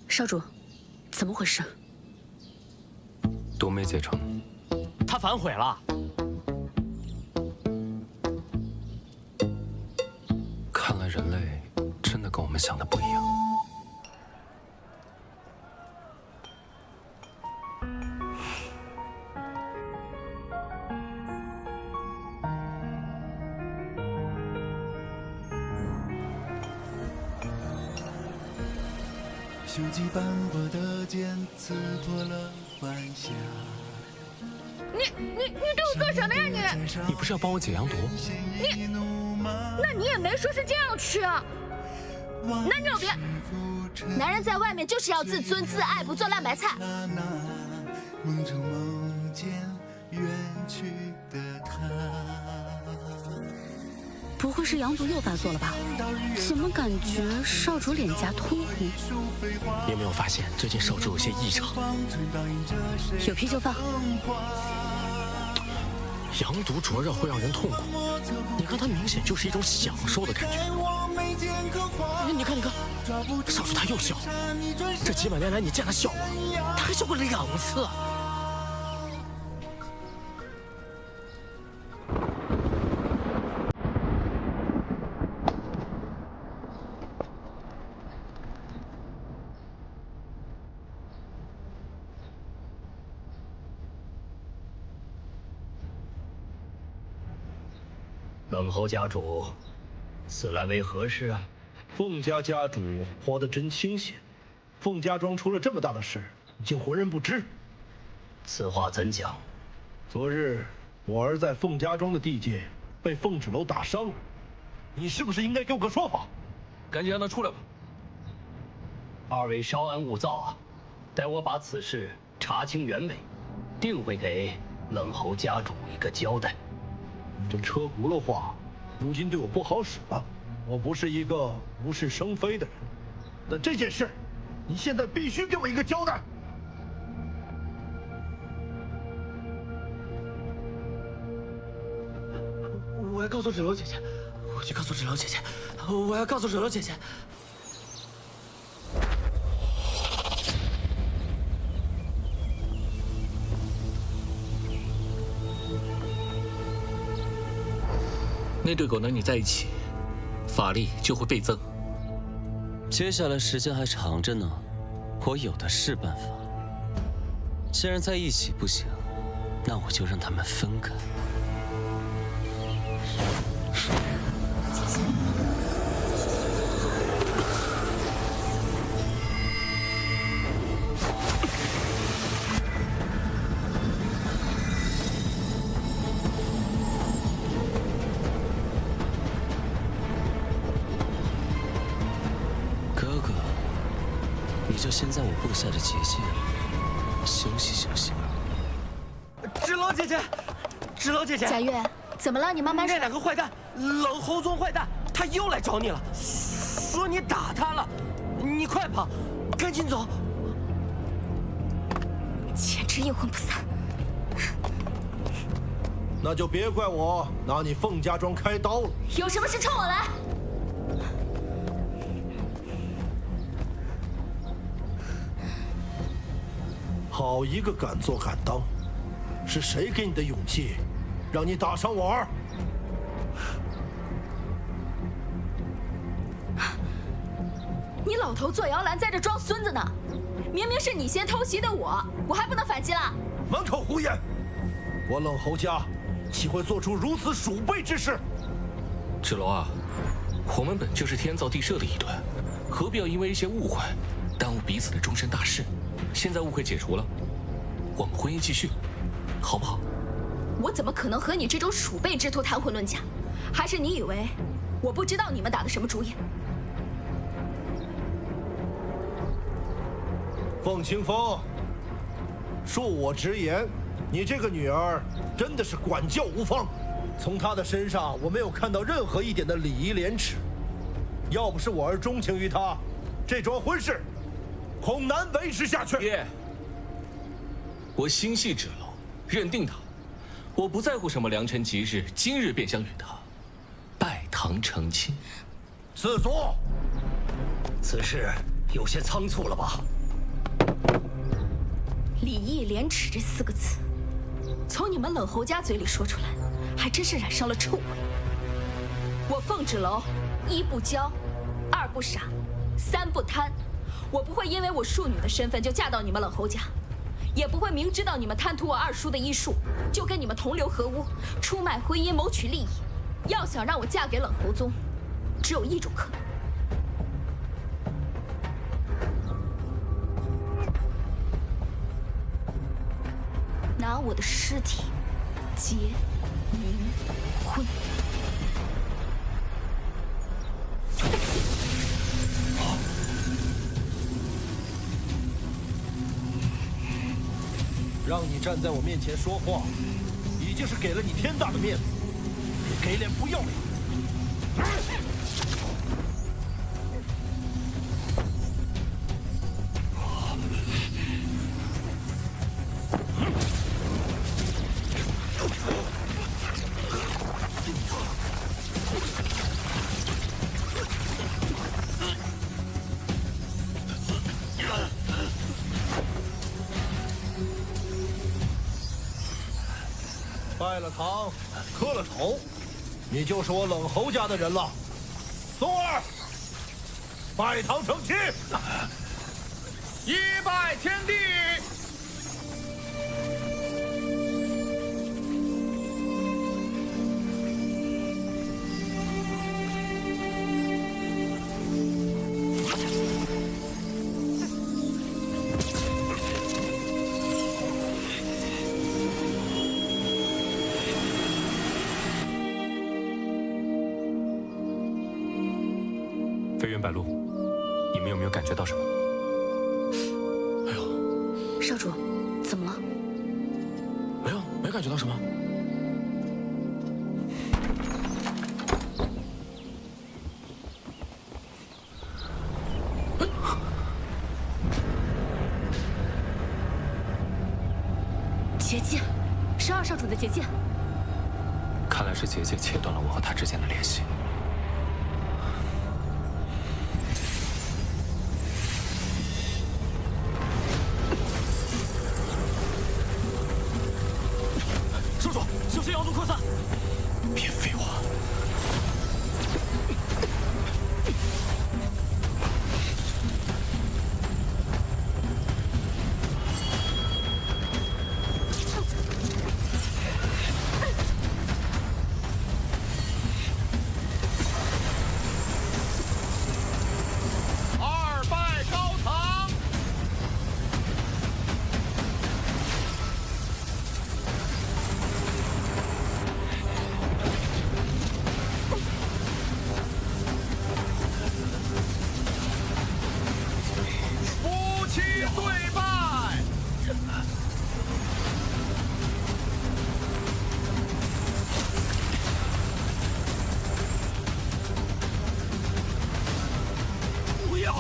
少主，怎么回事？毒没解成，他反悔了。看来人类真的跟我们想的不一样。锈迹斑驳的剑刺破了晚霞。你对我干什么呀你不是要帮我解阳毒？那你也没说是这样驱啊！那你有别？男人在外面就是要自尊自爱，不做烂白菜。梦中梦见远去的他。不会是阳毒又发作了吧？怎么感觉少主脸颊通红？你有没有发现最近少主有些异常？有屁就放。阳毒灼热会让人痛苦，你看他明显就是一种享受的感觉。你看，少主他又笑，这几百年来你见他笑过，他还笑过2次。冷侯家主，此来为何事啊？凤家家主活得真清闲，凤家庄出了这么大的事，你竟浑然不知。此话怎讲？昨日我儿在凤家庄的地界被凤纸楼打伤了，你是不是应该给我个说法？赶紧让他出来吧。二位稍安勿躁啊，待我把此事查清原委，定会给冷侯家主一个交代。这车轱辘话，如今对我不好使了。我不是一个无事生非的人，但这件事，你现在必须给我一个交代。我要告诉芷楼姐姐，我去告诉芷楼姐姐，我要告诉芷楼姐姐。那对狗男女在一起，法力就会倍增。接下来时间还长着呢，我有的是办法。既然在一起不行，那我就让他们分开。你就先在我布下的结界里休息休息。芷楼姐姐，芷楼姐姐，贾月，怎么了？你慢慢说。那两个坏蛋，冷侯宗坏蛋，他又来找你了，说你打他了，你快跑，赶紧走。简直阴魂不散。那就别怪我拿你凤家庄开刀了。有什么事冲我来。好一个敢做敢当！是谁给你的勇气，让你打伤我儿？你老头坐摇篮在这装孙子呢！明明是你先偷袭的我还不能反击了？满口胡言！我冷侯家岂会做出如此鼠辈之事？芷楼啊，我们本就是天造地设的一对，何必要因为一些误会，耽误彼此的终身大事？现在误会解除了，我们婚姻继续，好不好？我怎么可能和你这种鼠辈之徒谈婚论嫁？还是你以为我不知道你们打的什么主意？凤清风，恕我直言，你这个女儿真的是管教无方。从她的身上，我没有看到任何一点的礼仪廉耻。要不是我儿钟情于她，这桩婚事恐难维持下去。爹，我心系芷楼，认定她，我不在乎什么良辰吉日，今日便想与她拜堂成亲。四祖，此事有些仓促了吧？礼义廉耻这4个字，从你们冷侯家嘴里说出来，还真是染上了臭味。我凤芷楼，1不骄，2不傻，3不贪。我不会因为我庶女的身份就嫁到你们冷侯家，也不会明知道你们贪图我二叔的医术，就跟你们同流合污，出卖婚姻谋取利益。要想让我嫁给冷侯宗，只有一种可能。拿我的尸体结冥婚。让你站在我面前说话，已经是给了你天大的面子，别给脸不要脸！拜了堂，磕了头，你就是我冷侯家的人了。宗儿，拜堂成亲，一拜天地。飞云白鹿，你们有没有感觉到什么？哎呦，少主，怎么了？没有，没感觉到什么。结界，是二少主的结界。看来是结界切断了我和他之间的联系。少主，小心妖毒扩散！别废话！对拜。不要！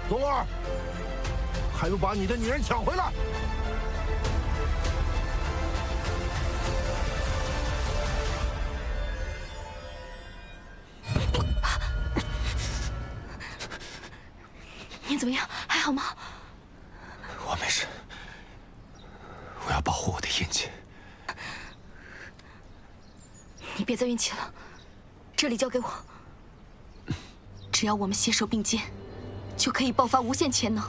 左耳，还不把你的女人抢回来！你怎么样？还好吗？我没事，我要保护我的印记。你别再运气了，这里交给我。只要我们携手并肩，就可以爆发无限潜能。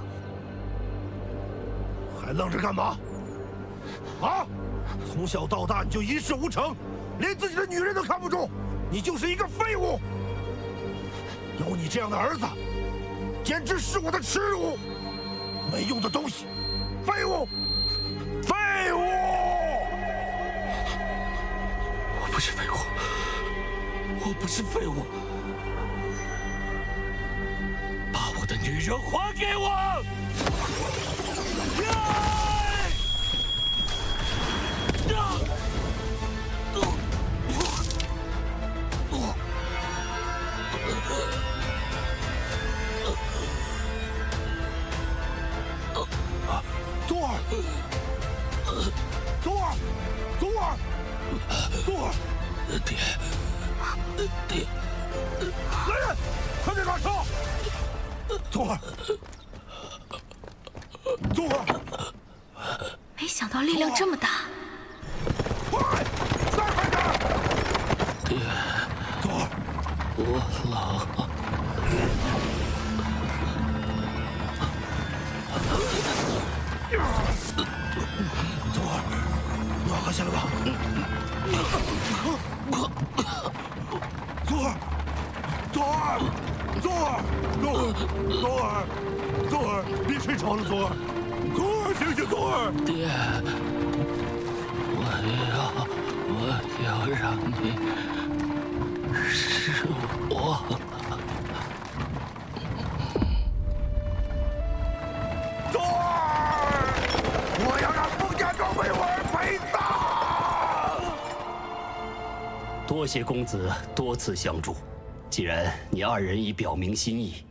还愣着干嘛？啊！从小到大你就一事无成，连自己的女人都看不住，你就是一个废物。有你这样的儿子，简直是我的耻辱！没用的东西，废物，废物！我不是废物，我不是废物。把我的女人还给我！左耳，左耳，左耳，左耳！爹，爹！来人，快点打车！左耳，左耳！没想到力量这么大。快，再快点！爹，左耳，我老。左耳，你好下来吧。左耳，左耳，左耳，左耳，左耳，别睡着了，左耳，左耳，醒醒，左耳！爹，我要让你失望了。左耳，我要让凤家庄为我而陪葬。多谢公子多次相助，既然你二人已表明心意，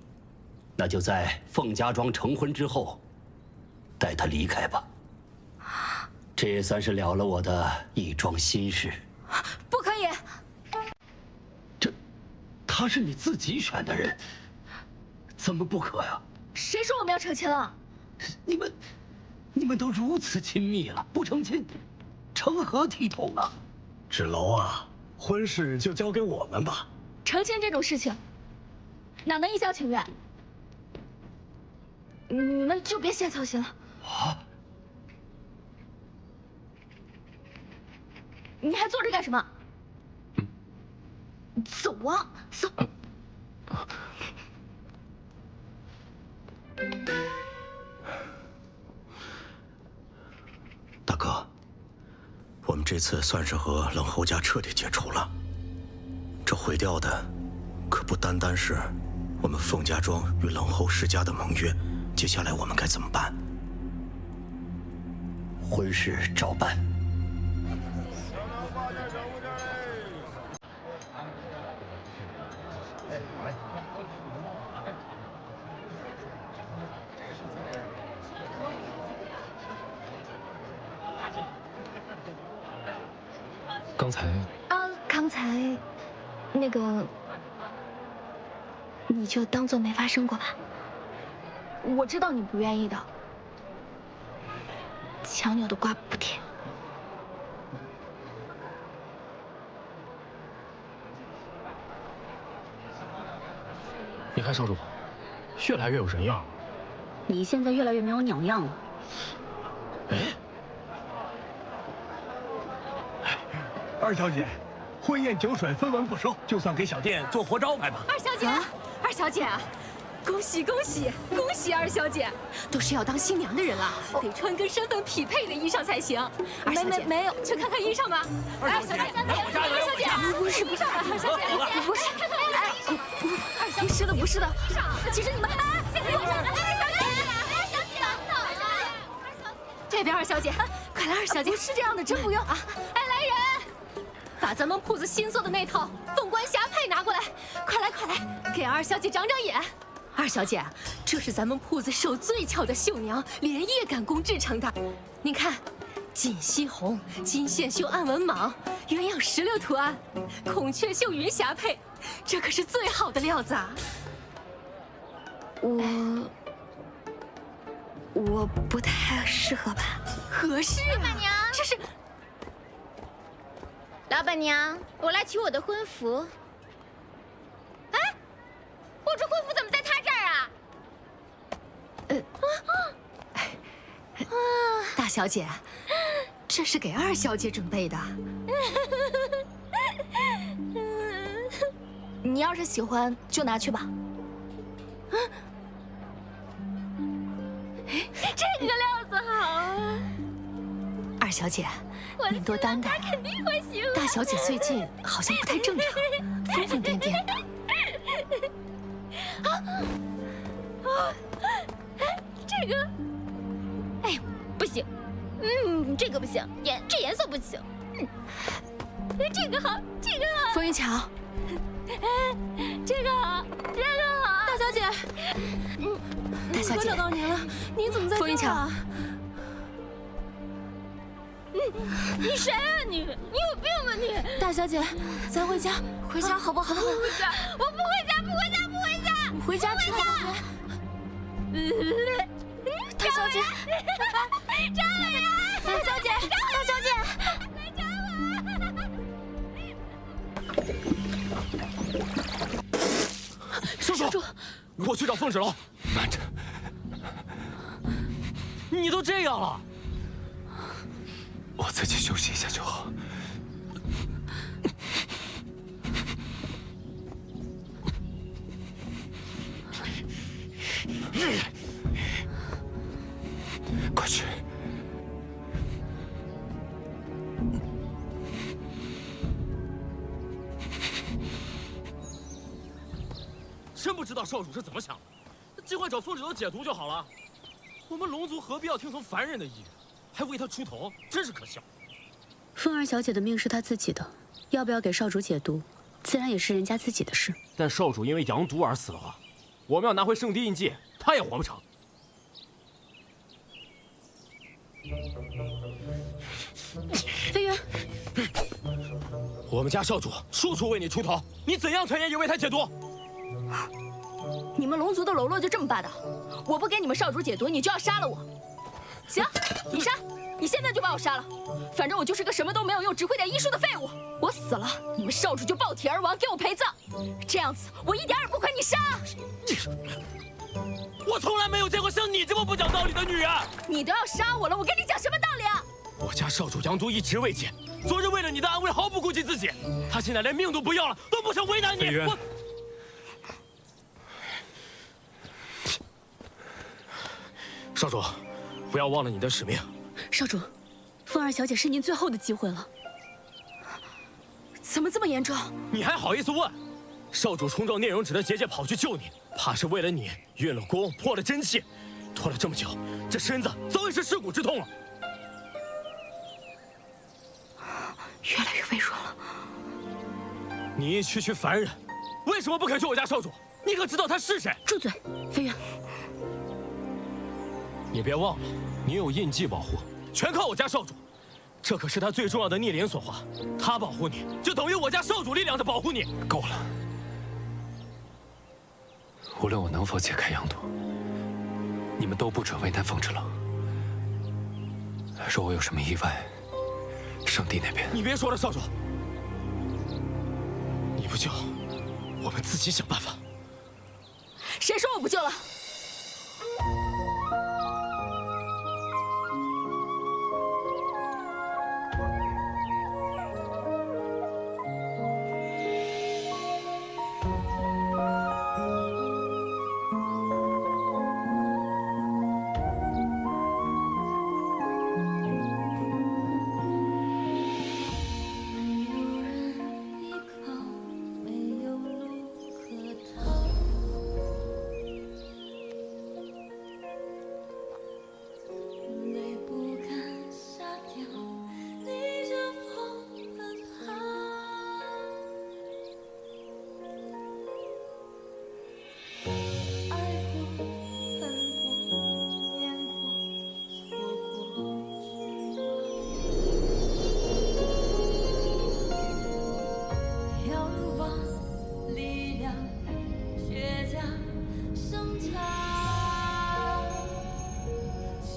那就在凤家庄成婚之后，带他离开吧。这也算是了了我的一桩心事。不可以！他是你自己选的人，怎么不可呀？谁说我们要成亲了？你们都如此亲密了，不成亲，成何体统啊？芷楼啊，婚事就交给我们吧。成亲这种事情，哪能一厢情愿？你们就别瞎操心了。啊！你还坐着干什么？走啊，走！大哥，我们这次算是和冷侯家彻底解除了。这毁掉的，可不单单是我们凤家庄与冷侯世家的盟约。接下来我们该怎么办？婚事照办。刚才刚才那个，你就当做没发生过吧。我知道你不愿意的，强扭的瓜不甜。你看少主，越来越有人样。你现在越来越没有娘样了。二小姐，婚宴酒水分文不收，就算给小店做活招牌吧。二小姐，二小姐，恭喜恭喜恭喜！二小姐，都是要当新娘的人了，得穿跟身份匹配的衣裳才行。二小姐，没有，去看看衣裳吧。二小姐，二小姐，不是不是，二小姐，不是，哎，二小姐，不是的不是的，其实你们，哎，二小姐。这边二小姐，快来，二小姐，不是这样的，真不用啊！哎，来人，把咱们铺子新做的那套凤冠霞帔拿过来，快来快来，给二小姐长长眼。二小姐，这是咱们铺子手最巧的绣娘连夜赶工制成的，您看，锦西红、金线绣暗纹蟒、鸳鸯石榴图案、孔雀绣云霞帔，这可是最好的料子啊！我不太适合吧？合适啊！老板娘，这是。老板娘，我来取我的婚服。哎，我这婚服怎么在他这儿啊？大小姐，这是给二小姐准备的。你要是喜欢，就拿去吧。这个料子好啊！二小姐，您多担待。肯定会喜欢。大小姐最近好像不太正常，疯疯癫癫的。这个，哎，不行，这个不行，这颜色不行，这个好，这个好。风云桥，这个好，这个好。大小姐，大小姐，我找到您了，您怎么在这儿啊？风云桥。你谁啊你？你有病吧你？大小姐，咱回家，回家好不好？不回家，我不回家，不回家，不回家！回家吃好不好？大小姐，张伟呀！大小姐，大小姐，来找我！少主，我去找凤芷楼。慢着，你都这样了。我自己休息一下就好。快去！真不知道少主是怎么想的，尽管找凤芷楼解毒就好了。我们龙族何必要听从凡人的意愿？还为他出头，真是可笑。凤二小姐的命是她自己的，要不要给少主解毒，自然也是人家自己的事。但少主因为阳毒而死的话，我们要拿回圣地印记，他也活不成。飞云，我们家少主处处为你出头，你怎样才愿意为他解毒？你们龙族的喽啰就这么霸道？我不给你们少主解毒，你就要杀了我？行，你杀，你现在就把我杀了。反正我就是个什么都没有用，只会点医术的废物。我死了，你们少主就爆体而亡，给我陪葬。这样子，我一点也不亏你杀。我从来没有见过像你这么不讲道理的女人。你都要杀我了，我跟你讲什么道理啊？我家少主阳毒一直未解，昨日为了你的安危毫不顾及自己，他现在连命都不要了，都不想为难你。我。少主，不要忘了你的使命。少主，凤二小姐是您最后的机会了。怎么这么严重？你还好意思问？少主冲撞聂荣芷的结界跑去救你，怕是为了你运了功，破了真气，拖了这么久，这身子早已是尸骨之痛了。越来越微弱了。你一区区凡人，为什么不肯救我家少主？你可知道他是谁？住嘴，飞云。你别忘了，你有印记保护，全靠我家少主。这可是他最重要的逆鳞所化，他保护你，就等于我家少主力量在保护你。够了！无论我能否解开阳毒，你们都不准为难凤之冷。若我有什么意外，圣地那边……你别说了，少主，你不救，我们自己想办法。谁说我不救了？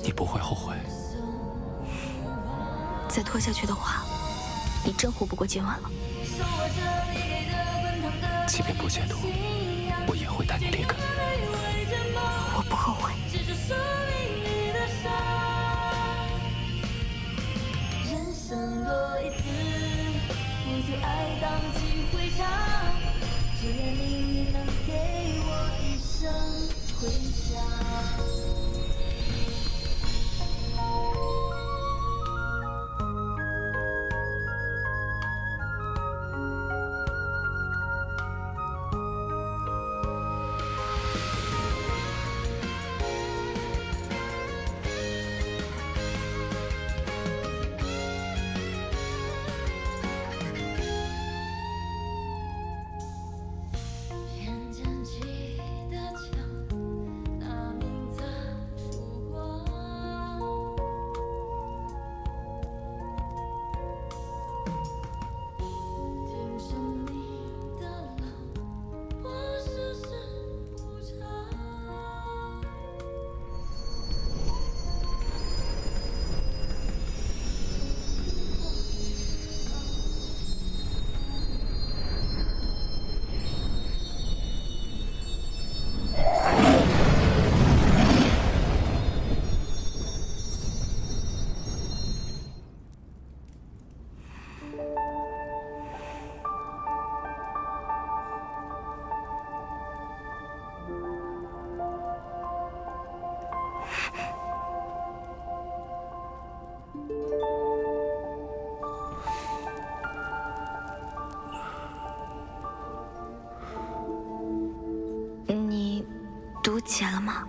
你不会后悔？再拖下去的话，你真活不过今晚了。即便不解毒，我也会带你离开。我不后悔。人生若一次，不惧爱荡几回肠，只愿你能给我一生回响。你毒解了吗？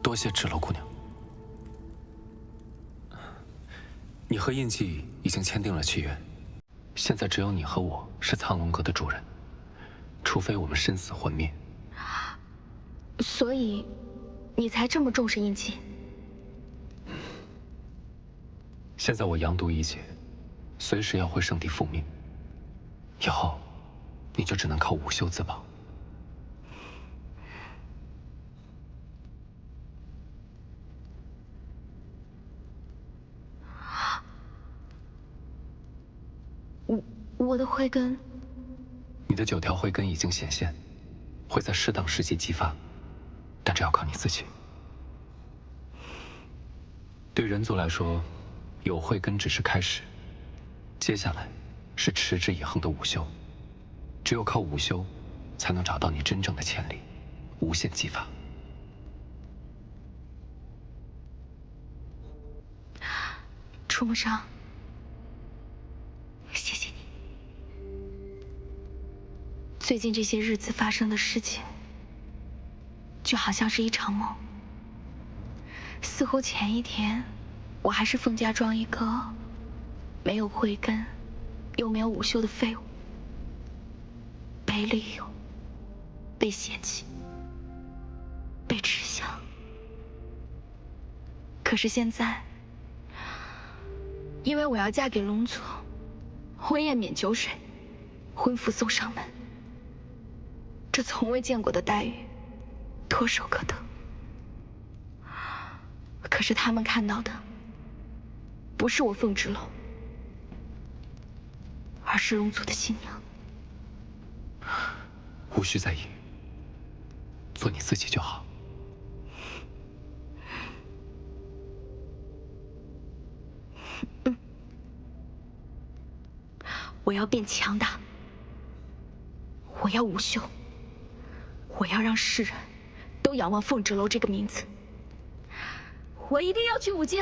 多谢芷楼姑娘。你和印记已经签订了契约，现在只有你和我是苍龙阁的主人，除非我们生死魂灭。所以，你才这么重视印记？现在我阳毒已解，随时要回圣地复命。以后，你就只能靠午休自保。我的慧根，你的9条慧根已经显现，会在适当时机激发，但这要靠你自己。对人族来说，有慧根只是开始，接下来是持之以恒的午休。只有靠午休，才能找到你真正的潜力，无限激发。触摸上，谢谢你。最近这些日子发生的事情，就好像是一场梦。似乎前一天，我还是凤家庄一个没有慧根，又没有午休的废物，被利用，被嫌弃，被耻笑。可是现在，因为我要嫁给龙族，婚宴免酒水，婚服送上门，这从未见过的待遇，唾手可得。可是他们看到的，不是我凤芝楼，而是龙族的新娘。无需在意，做你自己就好。我要变强大，我要无袖，我要让世人都仰望凤芝楼这个名字。我一定要去武京。